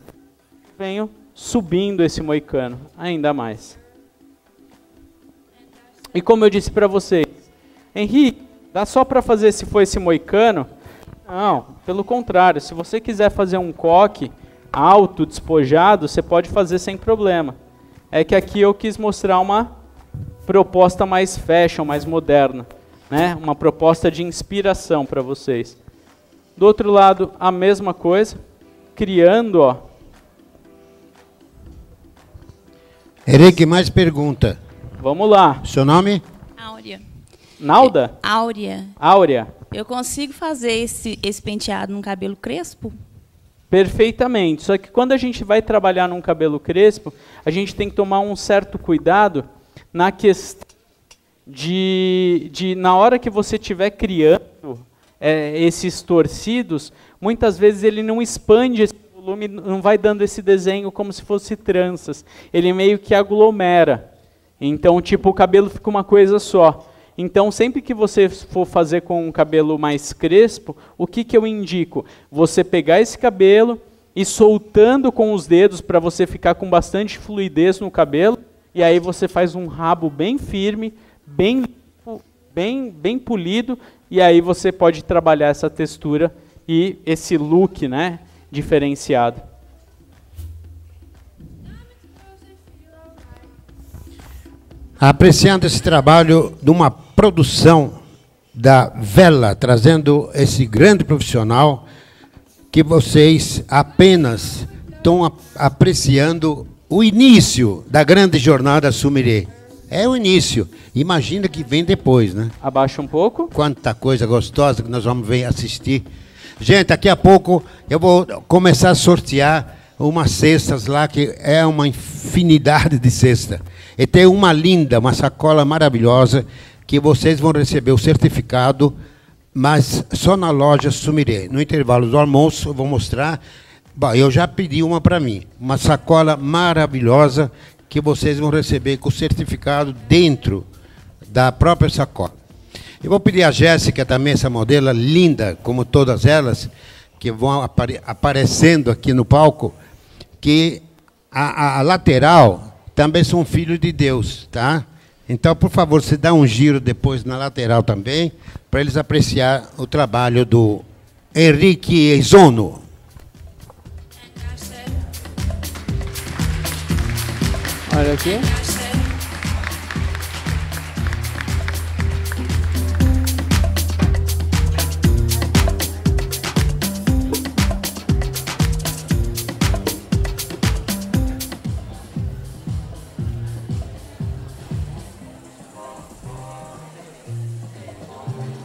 venho subindo esse moicano ainda mais. E como eu disse para vocês, Henrique, dá só para fazer se for esse moicano? Não, pelo contrário, se você quiser fazer um coque alto, despojado, você pode fazer sem problema. É que aqui eu quis mostrar uma proposta mais fashion, mais moderna, né? Uma proposta de inspiração para vocês. Do outro lado, a mesma coisa, criando, ó. Henrique, mais pergunta. Vamos lá. Seu nome? Áurea. Nalda? Áurea. Áurea. Eu consigo fazer esse penteado num cabelo crespo? Perfeitamente. Só que quando a gente vai trabalhar num cabelo crespo, a gente tem que tomar um certo cuidado na questão de na hora que você estiver criando esses torcidos, muitas vezes ele não expande esse volume, não vai dando esse desenho como se fosse tranças. Ele meio que aglomera. Então, tipo, o cabelo fica uma coisa só. Então, sempre que você for fazer com um cabelo mais crespo, o que eu indico? Você pegar esse cabelo e soltando com os dedos para você ficar com bastante fluidez no cabelo, e aí você faz um rabo bem firme, bem polido, e aí você pode trabalhar essa textura e esse look, né, diferenciado. Apreciando esse trabalho de uma produção da Vela, trazendo esse grande profissional que vocês apenas estão apreciando o início da grande jornada Sumirê. É o início. Imagina que vem depois, né? Abaixa um pouco. Quanta coisa gostosa que nós vamos ver assistir. Gente, daqui a pouco eu vou começar a sortear umas cestas lá, que é uma infinidade de cestas. E tem uma linda, uma sacola maravilhosa, que vocês vão receber o certificado, mas só na loja Sumirê. No intervalo do almoço eu vou mostrar. Bom, eu já pedi uma para mim, uma sacola maravilhosa que vocês vão receber com o certificado dentro da própria sacola. Eu vou pedir a Jéssica também, essa modelo linda, como todas elas, que vão aparecendo aqui no palco, que a lateral também são filhos de Deus, tá? Então, por favor, você dá um giro depois na lateral também, para eles apreciar o trabalho do Henrique Eizono. Olha aqui.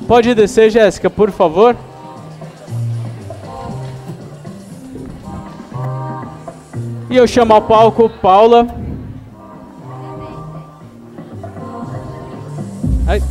Pode descer, Jéssica, por favor. E eu chamo ao palco Paula. Ai.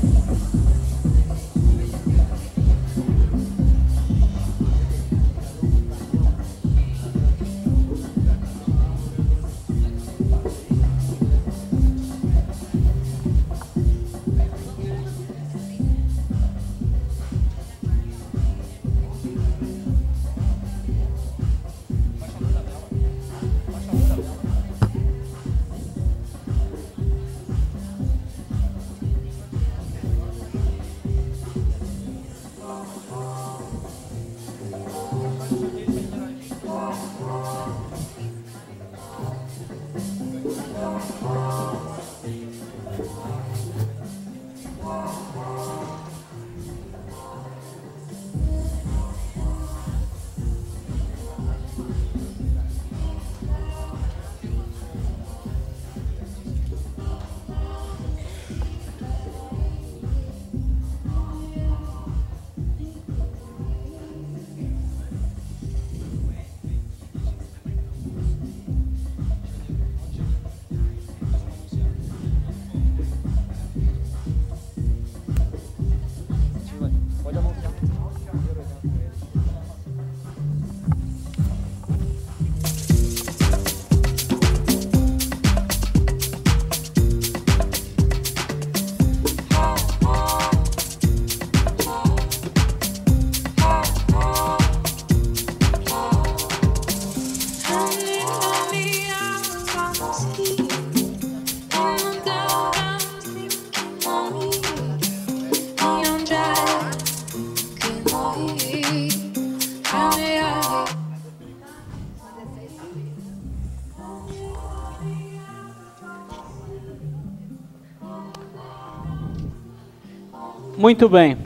Muito bem.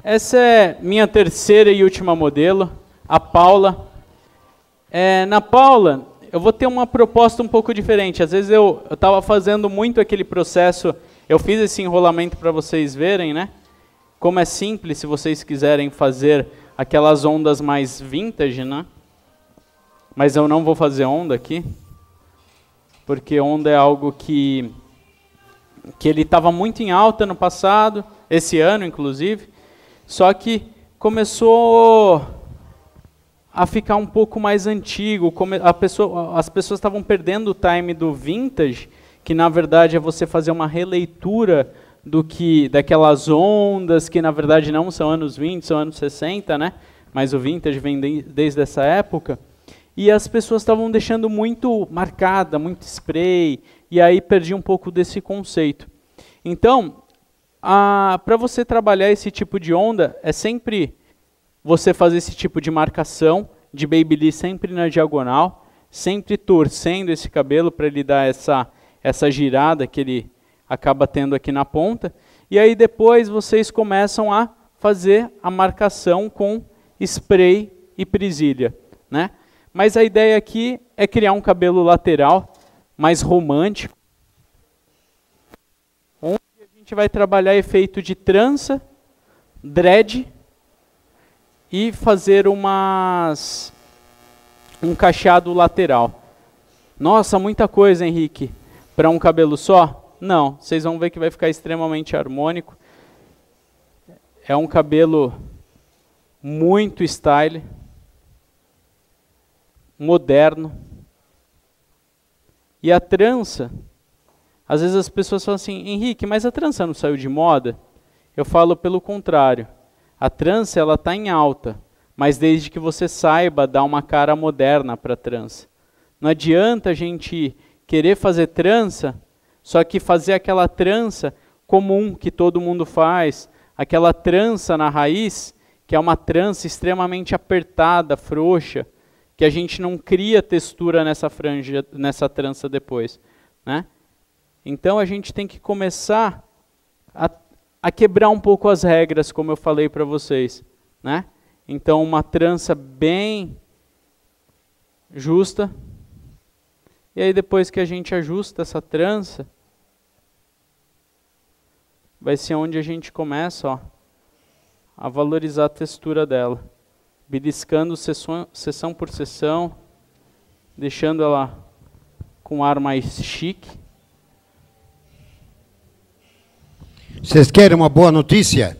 Essa é minha terceira e última modelo, a Paula. Na Paula, eu vou ter uma proposta um pouco diferente. Às vezes eu estava fazendo muito aquele processo, eu fiz esse enrolamento para vocês verem, né? Como é simples, se vocês quiserem fazer aquelas ondas mais vintage, né? Mas eu não vou fazer onda aqui, porque onda é algo que ele estava muito em alta no passado, esse ano inclusive, só que começou a ficar um pouco mais antigo, as pessoas estavam perdendo o time do vintage, que na verdade é você fazer uma releitura daquelas ondas, que na verdade não são anos 20, são anos 60, né? Mas o vintage vem desde essa época, e as pessoas estavam deixando muito marcada, muito spray, e aí perdi um pouco desse conceito. Então, para você trabalhar esse tipo de onda, é sempre você fazer esse tipo de marcação, de babyliss sempre na diagonal, sempre torcendo esse cabelo para ele dar essa girada que ele acaba tendo aqui na ponta. E aí depois vocês começam a fazer a marcação com spray e presilha, né? Mas a ideia aqui é criar um cabelo lateral, mais romântico, onde a gente vai trabalhar efeito de trança, dread e fazer um cacheado lateral. Nossa, muita coisa, Henrique, para um cabelo só? Não, vocês vão ver que vai ficar extremamente harmônico. É um cabelo muito style, moderno. E a trança, às vezes as pessoas falam assim, Henrique, mas a trança não saiu de moda? Eu falo pelo contrário. A trança ela está em alta, mas desde que você saiba dar uma cara moderna para a trança. Não adianta a gente querer fazer trança, só que fazer aquela trança comum que todo mundo faz, aquela trança na raiz, que é uma trança extremamente apertada, frouxa, que a gente não cria textura nessa franja, nessa trança depois, né? Então a gente tem que começar a quebrar um pouco as regras, como eu falei para vocês, né? Então uma trança bem justa, e aí depois que a gente ajusta essa trança, vai ser onde a gente começa, ó, a valorizar a textura dela, beliscando seção por seção, deixando ela com um ar mais chique. Vocês querem uma boa notícia?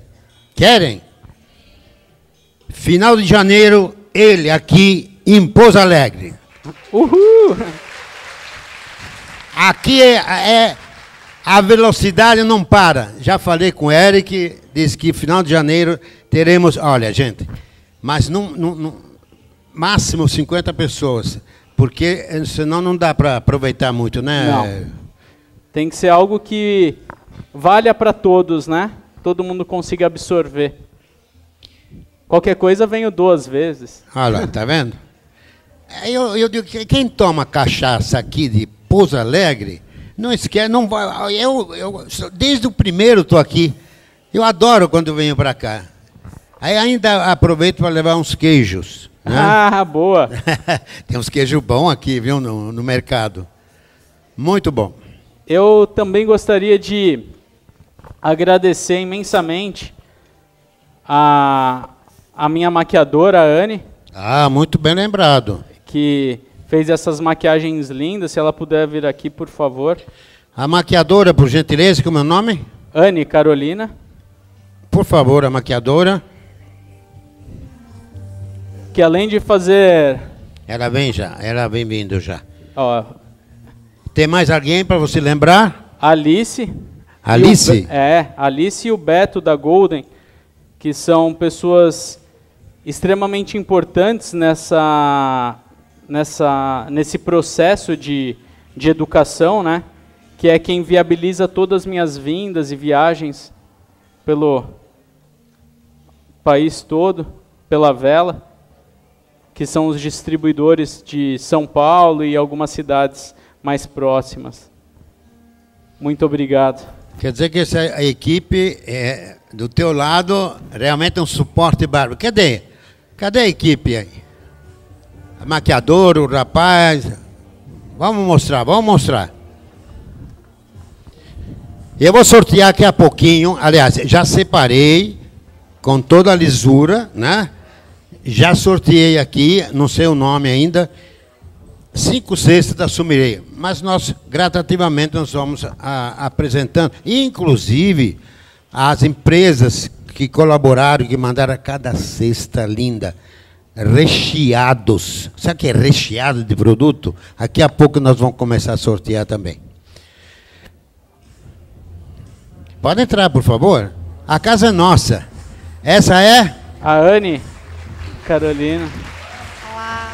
Querem? Final de janeiro, ele aqui em Pouso Alegre. Uhul! Aqui a velocidade não para. Já falei com o Eric, disse que final de janeiro teremos... Olha, gente, mas máximo 50 pessoas, porque senão não dá para aproveitar muito, né? Não. Tem que ser algo que valha para todos, né? Todo mundo consiga absorver. Qualquer coisa venho 2 vezes. Olha lá, tá vendo? Eu digo que quem toma cachaça aqui de Pouso Alegre, não esquece, não vai. Desde o primeiro estou aqui. Eu adoro quando venho para cá. Aí ainda aproveito para levar uns queijos. Né? Ah, boa! Tem uns queijos bons aqui, viu, no mercado. Muito bom. Eu também gostaria de agradecer imensamente a minha maquiadora, a Anne. Ah, muito bem lembrado. Que fez essas maquiagens lindas. Se ela puder vir aqui, por favor. A maquiadora, por gentileza, como é o nome? Anne Carolina. Por favor, a maquiadora. Que além de fazer... Ela vem já, ela vem vindo já. Ó, tem mais alguém para você lembrar? Alice. Alice? Alice e o Beto da Golden, que são pessoas extremamente importantes nesse processo de educação, né? Que é quem viabiliza todas as minhas vindas e viagens pelo país todo, pela Vela, que são os distribuidores de São Paulo e algumas cidades mais próximas. Muito obrigado. Quer dizer que essa equipe do teu lado realmente é um suporte bárbaro. Cadê a equipe aí? A maquiadora, o rapaz. Vamos mostrar. Eu vou sortear daqui a pouquinho. Aliás, já separei com toda a lisura, né? Já sorteei aqui, não sei o nome ainda, 5 cestas da Sumirei. Mas nós, gradativamente, nós vamos apresentando. Inclusive, as empresas que colaboraram, que mandaram cada cesta linda, recheados. Sabe o que é recheado de produto? Daqui a pouco nós vamos começar a sortear também. Pode entrar, por favor. A casa é nossa. Essa é? A Anne Carolina. Olá.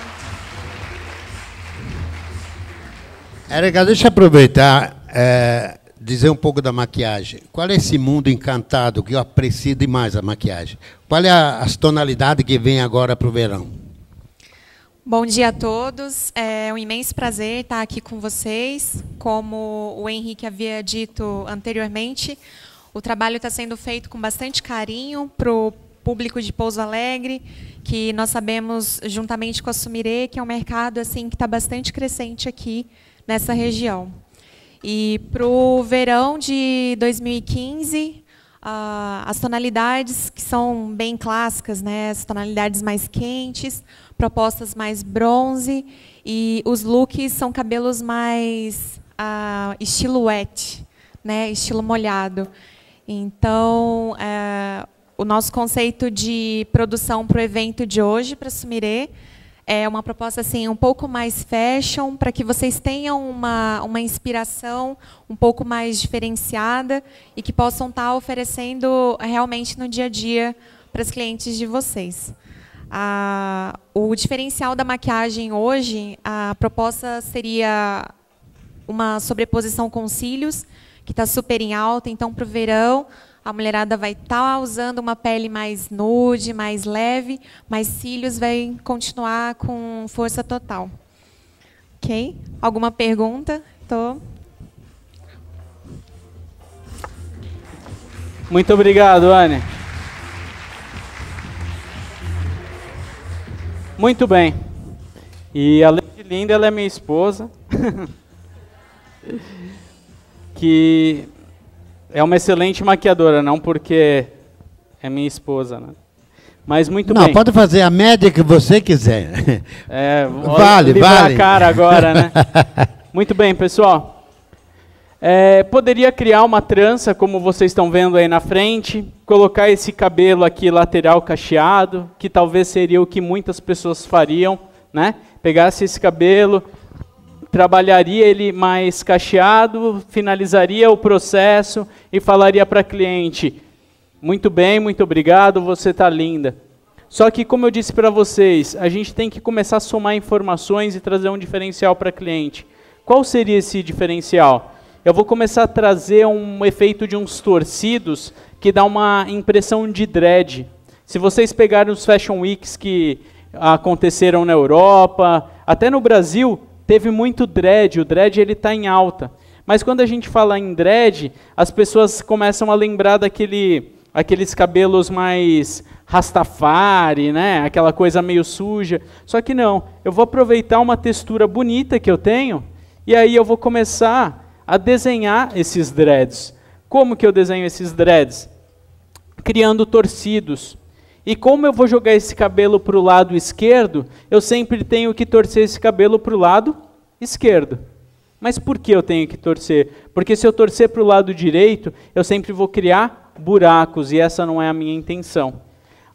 Érica, deixa eu aproveitar, dizer um pouco da maquiagem. Qual é esse mundo encantado que eu aprecio demais a maquiagem? Qual é as tonalidades que vem agora para o verão? Bom dia a todos. É um imenso prazer estar aqui com vocês. Como o Henrique havia dito anteriormente, o trabalho está sendo feito com bastante carinho para o público de Pouso Alegre, que nós sabemos, juntamente com a Sumire, que é um mercado assim que está bastante crescente aqui nessa região. E para o verão de 2015, as tonalidades que são bem clássicas, né, as tonalidades mais quentes, propostas mais bronze, e os looks são cabelos mais estilo wet, né, estilo molhado. Então, o nosso conceito de produção para o evento de hoje, para a Sumire, é uma proposta assim, um pouco mais fashion, para que vocês tenham uma inspiração um pouco mais diferenciada e que possam estar oferecendo realmente no dia a dia para os clientes de vocês. O diferencial da maquiagem hoje, a proposta seria uma sobreposição com cílios, que está super em alta. Então, para o verão, a mulherada vai estar usando uma pele mais nude, mais leve, mas cílios vai continuar com força total. Ok? Alguma pergunta? Muito obrigado, Anne. Muito bem. E além de linda, ela é minha esposa. Que é uma excelente maquiadora, não porque é minha esposa, né? Mas muito bem. Não, pode fazer a média que você quiser. Vale. A cara agora, né? Muito bem, pessoal. Poderia criar uma trança, como vocês estão vendo aí na frente, colocar esse cabelo aqui lateral cacheado, que talvez seria o que muitas pessoas fariam, né? Pegasse esse cabelo, trabalharia ele mais cacheado, finalizaria o processo e falaria para a cliente: muito bem, muito obrigado, você está linda. Só que, como eu disse para vocês, a gente tem que começar a somar informações e trazer um diferencial para a cliente. Qual seria esse diferencial? Eu vou começar a trazer um efeito de uns torcidos que dá uma impressão de dread. Se vocês pegarem os Fashion Weeks que aconteceram na Europa, até no Brasil, teve muito dread. O dread está em alta. Mas quando a gente fala em dread, as pessoas começam a lembrar aqueles cabelos mais rastafari, né? Aquela coisa meio suja. Só que não, eu vou aproveitar uma textura bonita que eu tenho e aí eu vou começar a desenhar esses dreads. Como que eu desenho esses dreads? Criando torcidos. E como eu vou jogar esse cabelo para o lado esquerdo, eu sempre tenho que torcer esse cabelo para o lado esquerdo. Mas por que eu tenho que torcer? Porque se eu torcer para o lado direito, eu sempre vou criar buracos, e essa não é a minha intenção.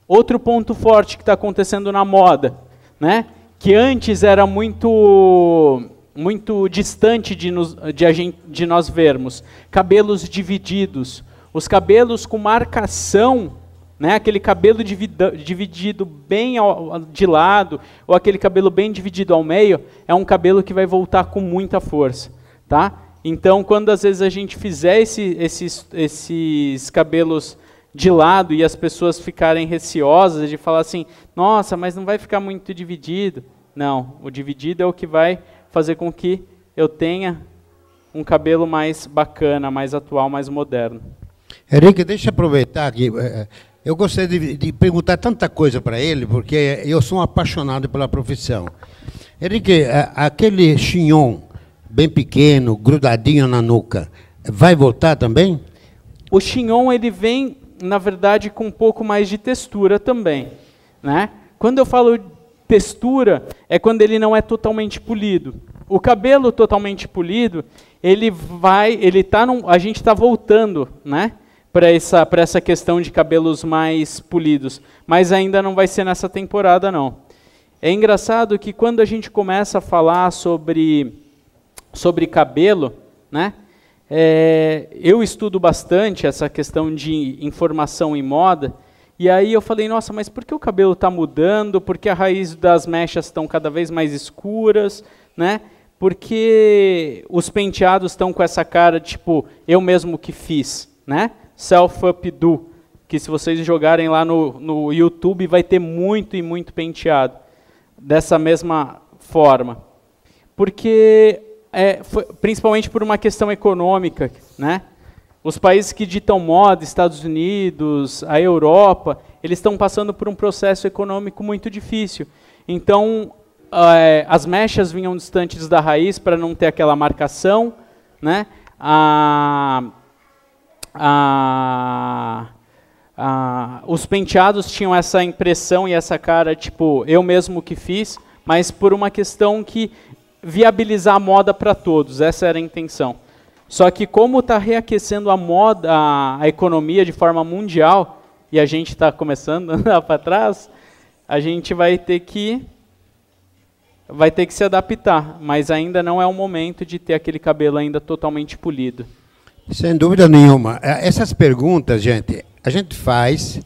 Outro ponto forte que está acontecendo na moda, né? Que antes era muito distante de nós vermos, cabelos divididos. Os cabelos com marcação, né, aquele cabelo dividido bem de lado, ou aquele cabelo bem dividido ao meio, é um cabelo que vai voltar com muita força. Tá? Então, quando às vezes a gente fizer esses cabelos de lado e as pessoas ficarem receosas de falar assim, nossa, mas não vai ficar muito dividido. Não, o dividido é o que vai fazer com que eu tenha um cabelo mais bacana, mais atual, mais moderno. Henrique, deixa eu aproveitar aqui. Eu gostaria de perguntar tanta coisa para ele, porque eu sou um apaixonado pela profissão. Henrique, aquele chignon bem pequeno, grudadinho na nuca, vai voltar também? O chignon, ele vem, na verdade, com um pouco mais de textura também, né? Quando eu falo textura, é quando ele não é totalmente polido. O cabelo totalmente polido, a gente está voltando, né, para essa questão de cabelos mais polidos, mas ainda não vai ser nessa temporada, não. É engraçado que quando a gente começa a falar sobre cabelo, né, eu estudo bastante essa questão de informação em moda, e aí eu falei, nossa, mas por que o cabelo está mudando? Por que a raiz das mechas estão cada vez mais escuras, né? Por que os penteados estão com essa cara, tipo, eu mesmo que fiz, né? Self-updo, que se vocês jogarem lá no YouTube, vai ter muito e muito penteado, dessa mesma forma. Porque, principalmente por uma questão econômica, né? Os países que ditam moda, Estados Unidos, a Europa, eles estão passando por um processo econômico muito difícil. Então, as mechas vinham distantes da raiz para não ter aquela marcação, né? Os penteados tinham essa impressão e essa cara, tipo, eu mesmo que fiz, mas por uma questão que viabilizar a moda para todos, essa era a intenção. Só que como está reaquecendo a moda, a economia de forma mundial, e a gente está começando a andar para trás, a gente vai ter que se adaptar, mas ainda não é o momento de ter aquele cabelo ainda totalmente polido. Sem dúvida nenhuma. Essas perguntas, gente, a gente faz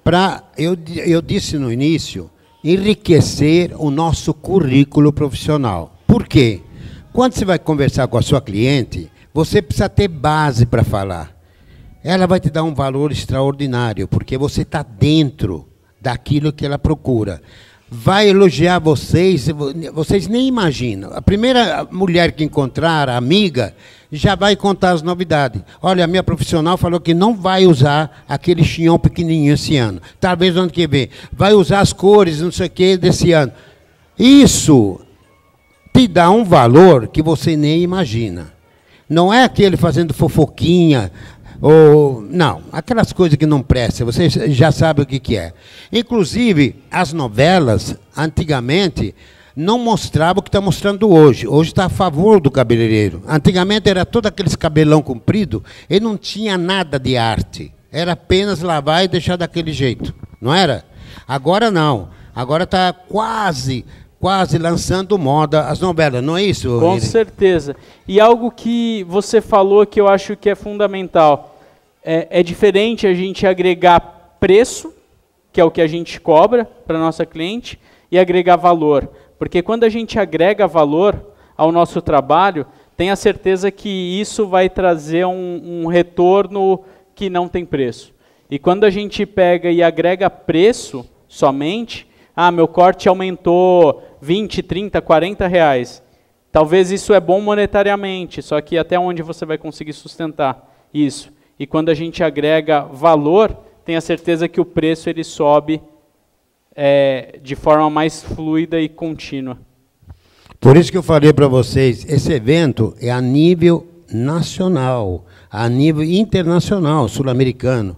para, eu disse no início, enriquecer o nosso currículo profissional. Por quê? Quando você vai conversar com a sua cliente, você precisa ter base para falar. Ela vai te dar um valor extraordinário, porque você está dentro daquilo que ela procura. Vai elogiar vocês nem imaginam. A primeira mulher que encontrar, a amiga, já vai contar as novidades. Olha, a minha profissional falou que não vai usar aquele chignon pequenininho esse ano. Talvez no ano que vem. Vai usar as cores, não sei o que, desse ano. Isso te dá um valor que você nem imagina. Não é aquele fazendo fofoquinha, ou não, aquelas coisas que não prestam, vocês já sabem o que é. Inclusive, as novelas, antigamente, não mostravam o que está mostrando hoje. Hoje está a favor do cabeleireiro. Antigamente era todo aqueles cabelão comprido e não tinha nada de arte. Era apenas lavar e deixar daquele jeito, não era? Agora não. Agora está quase lançando moda as novelas, não é isso? Com certeza. E algo que você falou que eu acho que é fundamental, é diferente a gente agregar preço, que é o que a gente cobra para a nossa cliente, e agregar valor. Porque quando a gente agrega valor ao nosso trabalho, tenha certeza que isso vai trazer um retorno que não tem preço. E quando a gente pega e agrega preço somente, meu corte aumentou 20, 30, 40 reais. Talvez isso é bom monetariamente, só que até onde você vai conseguir sustentar isso? E quando a gente agrega valor, tenha certeza que o preço ele sobe de forma mais fluida e contínua. Por isso que eu falei para vocês, esse evento é a nível nacional, a nível internacional, sul-americano.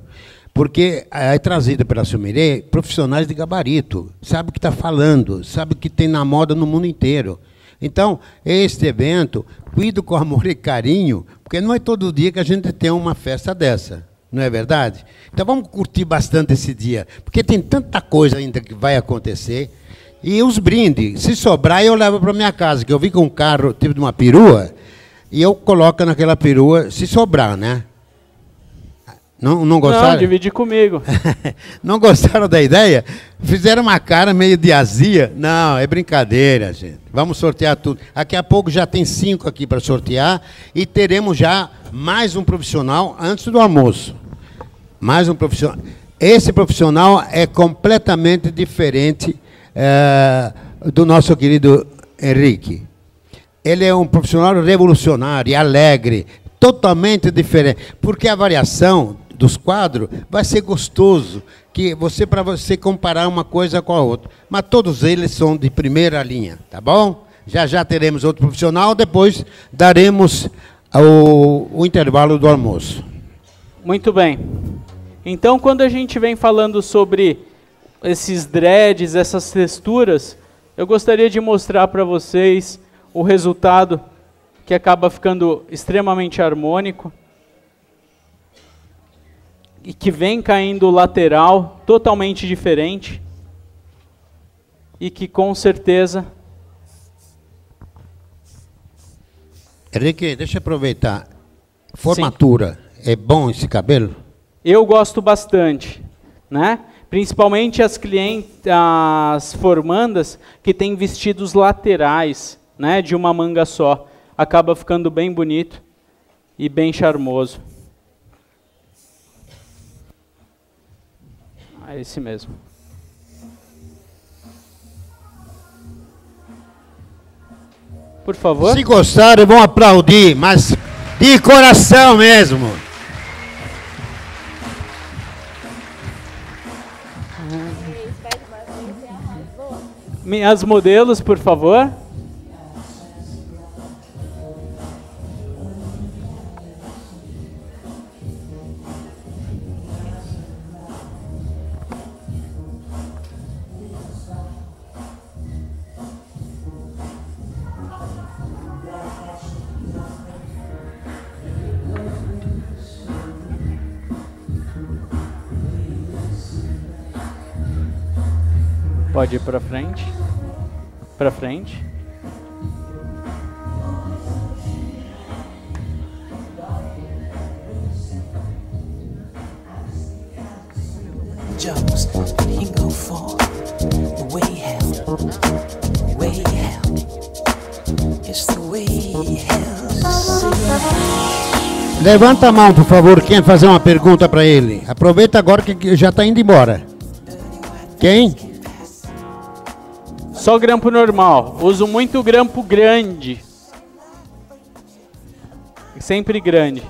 Porque é trazido pela Sumiré profissionais de gabarito, sabe o que está falando, sabe o que tem na moda no mundo inteiro. Então, este evento, cuido com amor e carinho, porque não é todo dia que a gente tem uma festa dessa, não é verdade? Então vamos curtir bastante esse dia, porque tem tanta coisa ainda que vai acontecer. E os brindes, se sobrar eu levo para minha casa, que eu vi com um carro, tipo de uma perua, e eu coloco naquela perua, se sobrar, né? Não gostaram? Não, divide comigo. Não gostaram da ideia? Fizeram uma cara meio de azia. Não, é brincadeira, gente. Vamos sortear tudo. Daqui a pouco já tem 5 aqui para sortear e teremos já mais um profissional antes do almoço. Mais um profissional. Esse profissional é completamente diferente do nosso querido Henrique. Ele é um profissional revolucionário, alegre, totalmente diferente. Porque a variação dos quadros vai ser gostoso, para você comparar uma coisa com a outra. Mas todos eles são de primeira linha, tá bom? Já teremos outro profissional, depois daremos o intervalo do almoço. Muito bem. Então, quando a gente vem falando sobre esses dreads, essas texturas, eu gostaria de mostrar para vocês o resultado que acaba ficando extremamente harmônico e que vem caindo lateral, totalmente diferente e que com certeza... Henrique, deixa eu aproveitar. Formatura, sim. É bom esse cabelo? Eu gosto bastante, né? Principalmente as formandas que têm vestidos laterais, né, de uma manga só. Acaba ficando bem bonito e bem charmoso. É esse mesmo. Por favor. Se gostarem, vão aplaudir, mas de coração mesmo. Minhas modelos, por favor. Pode ir para frente. Para frente. Levanta a mão, por favor, quem fazer uma pergunta para ele. Aproveita agora que já está indo embora. Quem? Só grampo normal. Uso muito grampo grande. Sempre grande.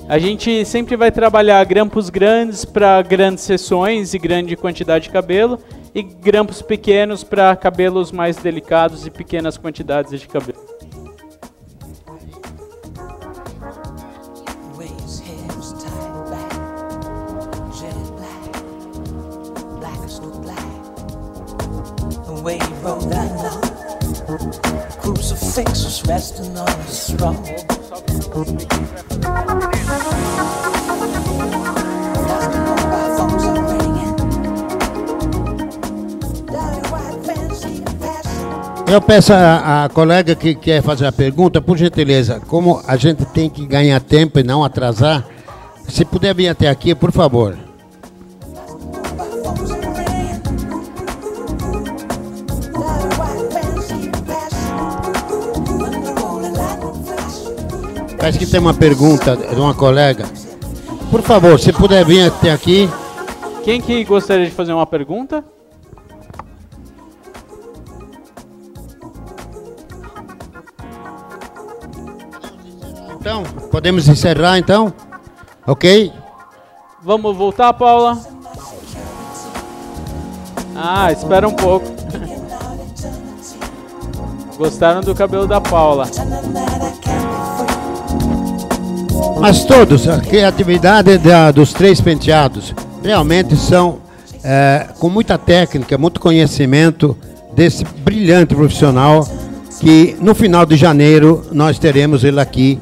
A gente sempre vai trabalhar grampos grandes para grandes seções e grande quantidade de cabelo. E grampos pequenos para cabelos mais delicados e pequenas quantidades de cabelo. Eu peço a colega que quer fazer a pergunta, por gentileza, como a gente tem que ganhar tempo e não atrasar, se puder vir até aqui, por favor. Parece que tem uma pergunta de uma colega. Por favor, se puder vir até aqui. Quem que gostaria de fazer uma pergunta? Então, podemos encerrar então? Ok? Vamos voltar, Paula? Ah, espera um pouco. Gostaram do cabelo da Paula? Mas todos, a criatividade dos 3 penteados realmente são com muita técnica, muito conhecimento desse brilhante profissional que no final de janeiro nós teremos ele aqui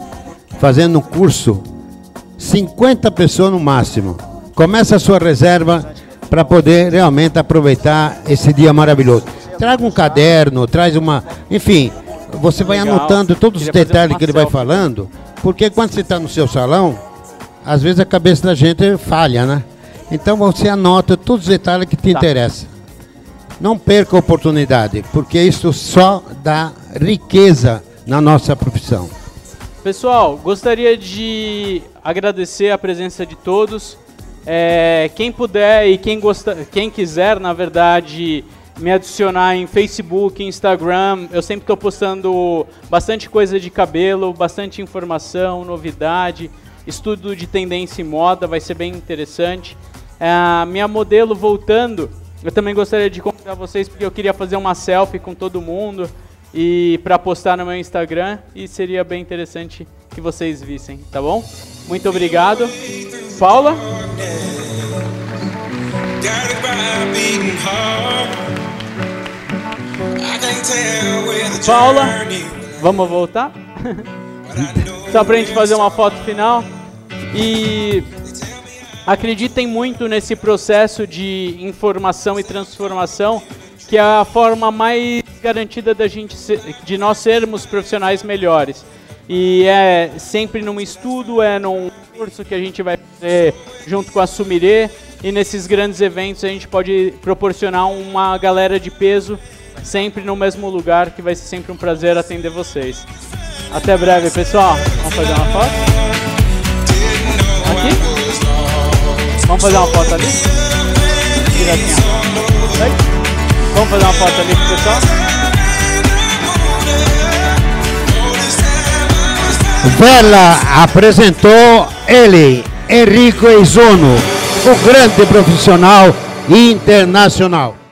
fazendo um curso, 50 pessoas no máximo. Começa a sua reserva para poder realmente aproveitar esse dia maravilhoso. Traga um caderno, traz uma... Enfim, você vai anotando todos os detalhes que ele vai falando, porque quando você está no seu salão, às vezes a cabeça da gente falha, né? Então você anota todos os detalhes que te interessam. Não perca a oportunidade, porque isso só dá riqueza na nossa profissão. Pessoal, gostaria de agradecer a presença de todos. Quem puder e quem quiser, na verdade, me adicionar em Facebook, Instagram, eu sempre estou postando bastante coisa de cabelo, bastante informação, novidade, estudo de tendência e moda, vai ser bem interessante. Minha modelo voltando, eu também gostaria de convidar vocês porque eu queria fazer uma selfie com todo mundo e para postar no meu Instagram, e seria bem interessante que vocês vissem, tá bom? Muito obrigado. Paula? Paula, vamos voltar? Só pra gente fazer uma foto final. E acreditem muito nesse processo de informação e transformação, que é a forma mais garantida de nós sermos profissionais melhores. E é sempre num estudo, é num curso que a gente vai fazer junto com a Sumire, e nesses grandes eventos a gente pode proporcionar uma galera de peso sempre no mesmo lugar, que vai ser sempre um prazer atender vocês. Até breve, pessoal. Vamos fazer uma foto? Aqui? Vamos fazer uma foto ali? Direitinho. Vamos fazer uma foto ali pro pessoal? Vela apresentou ele, Enrico Eizono, o grande profissional internacional.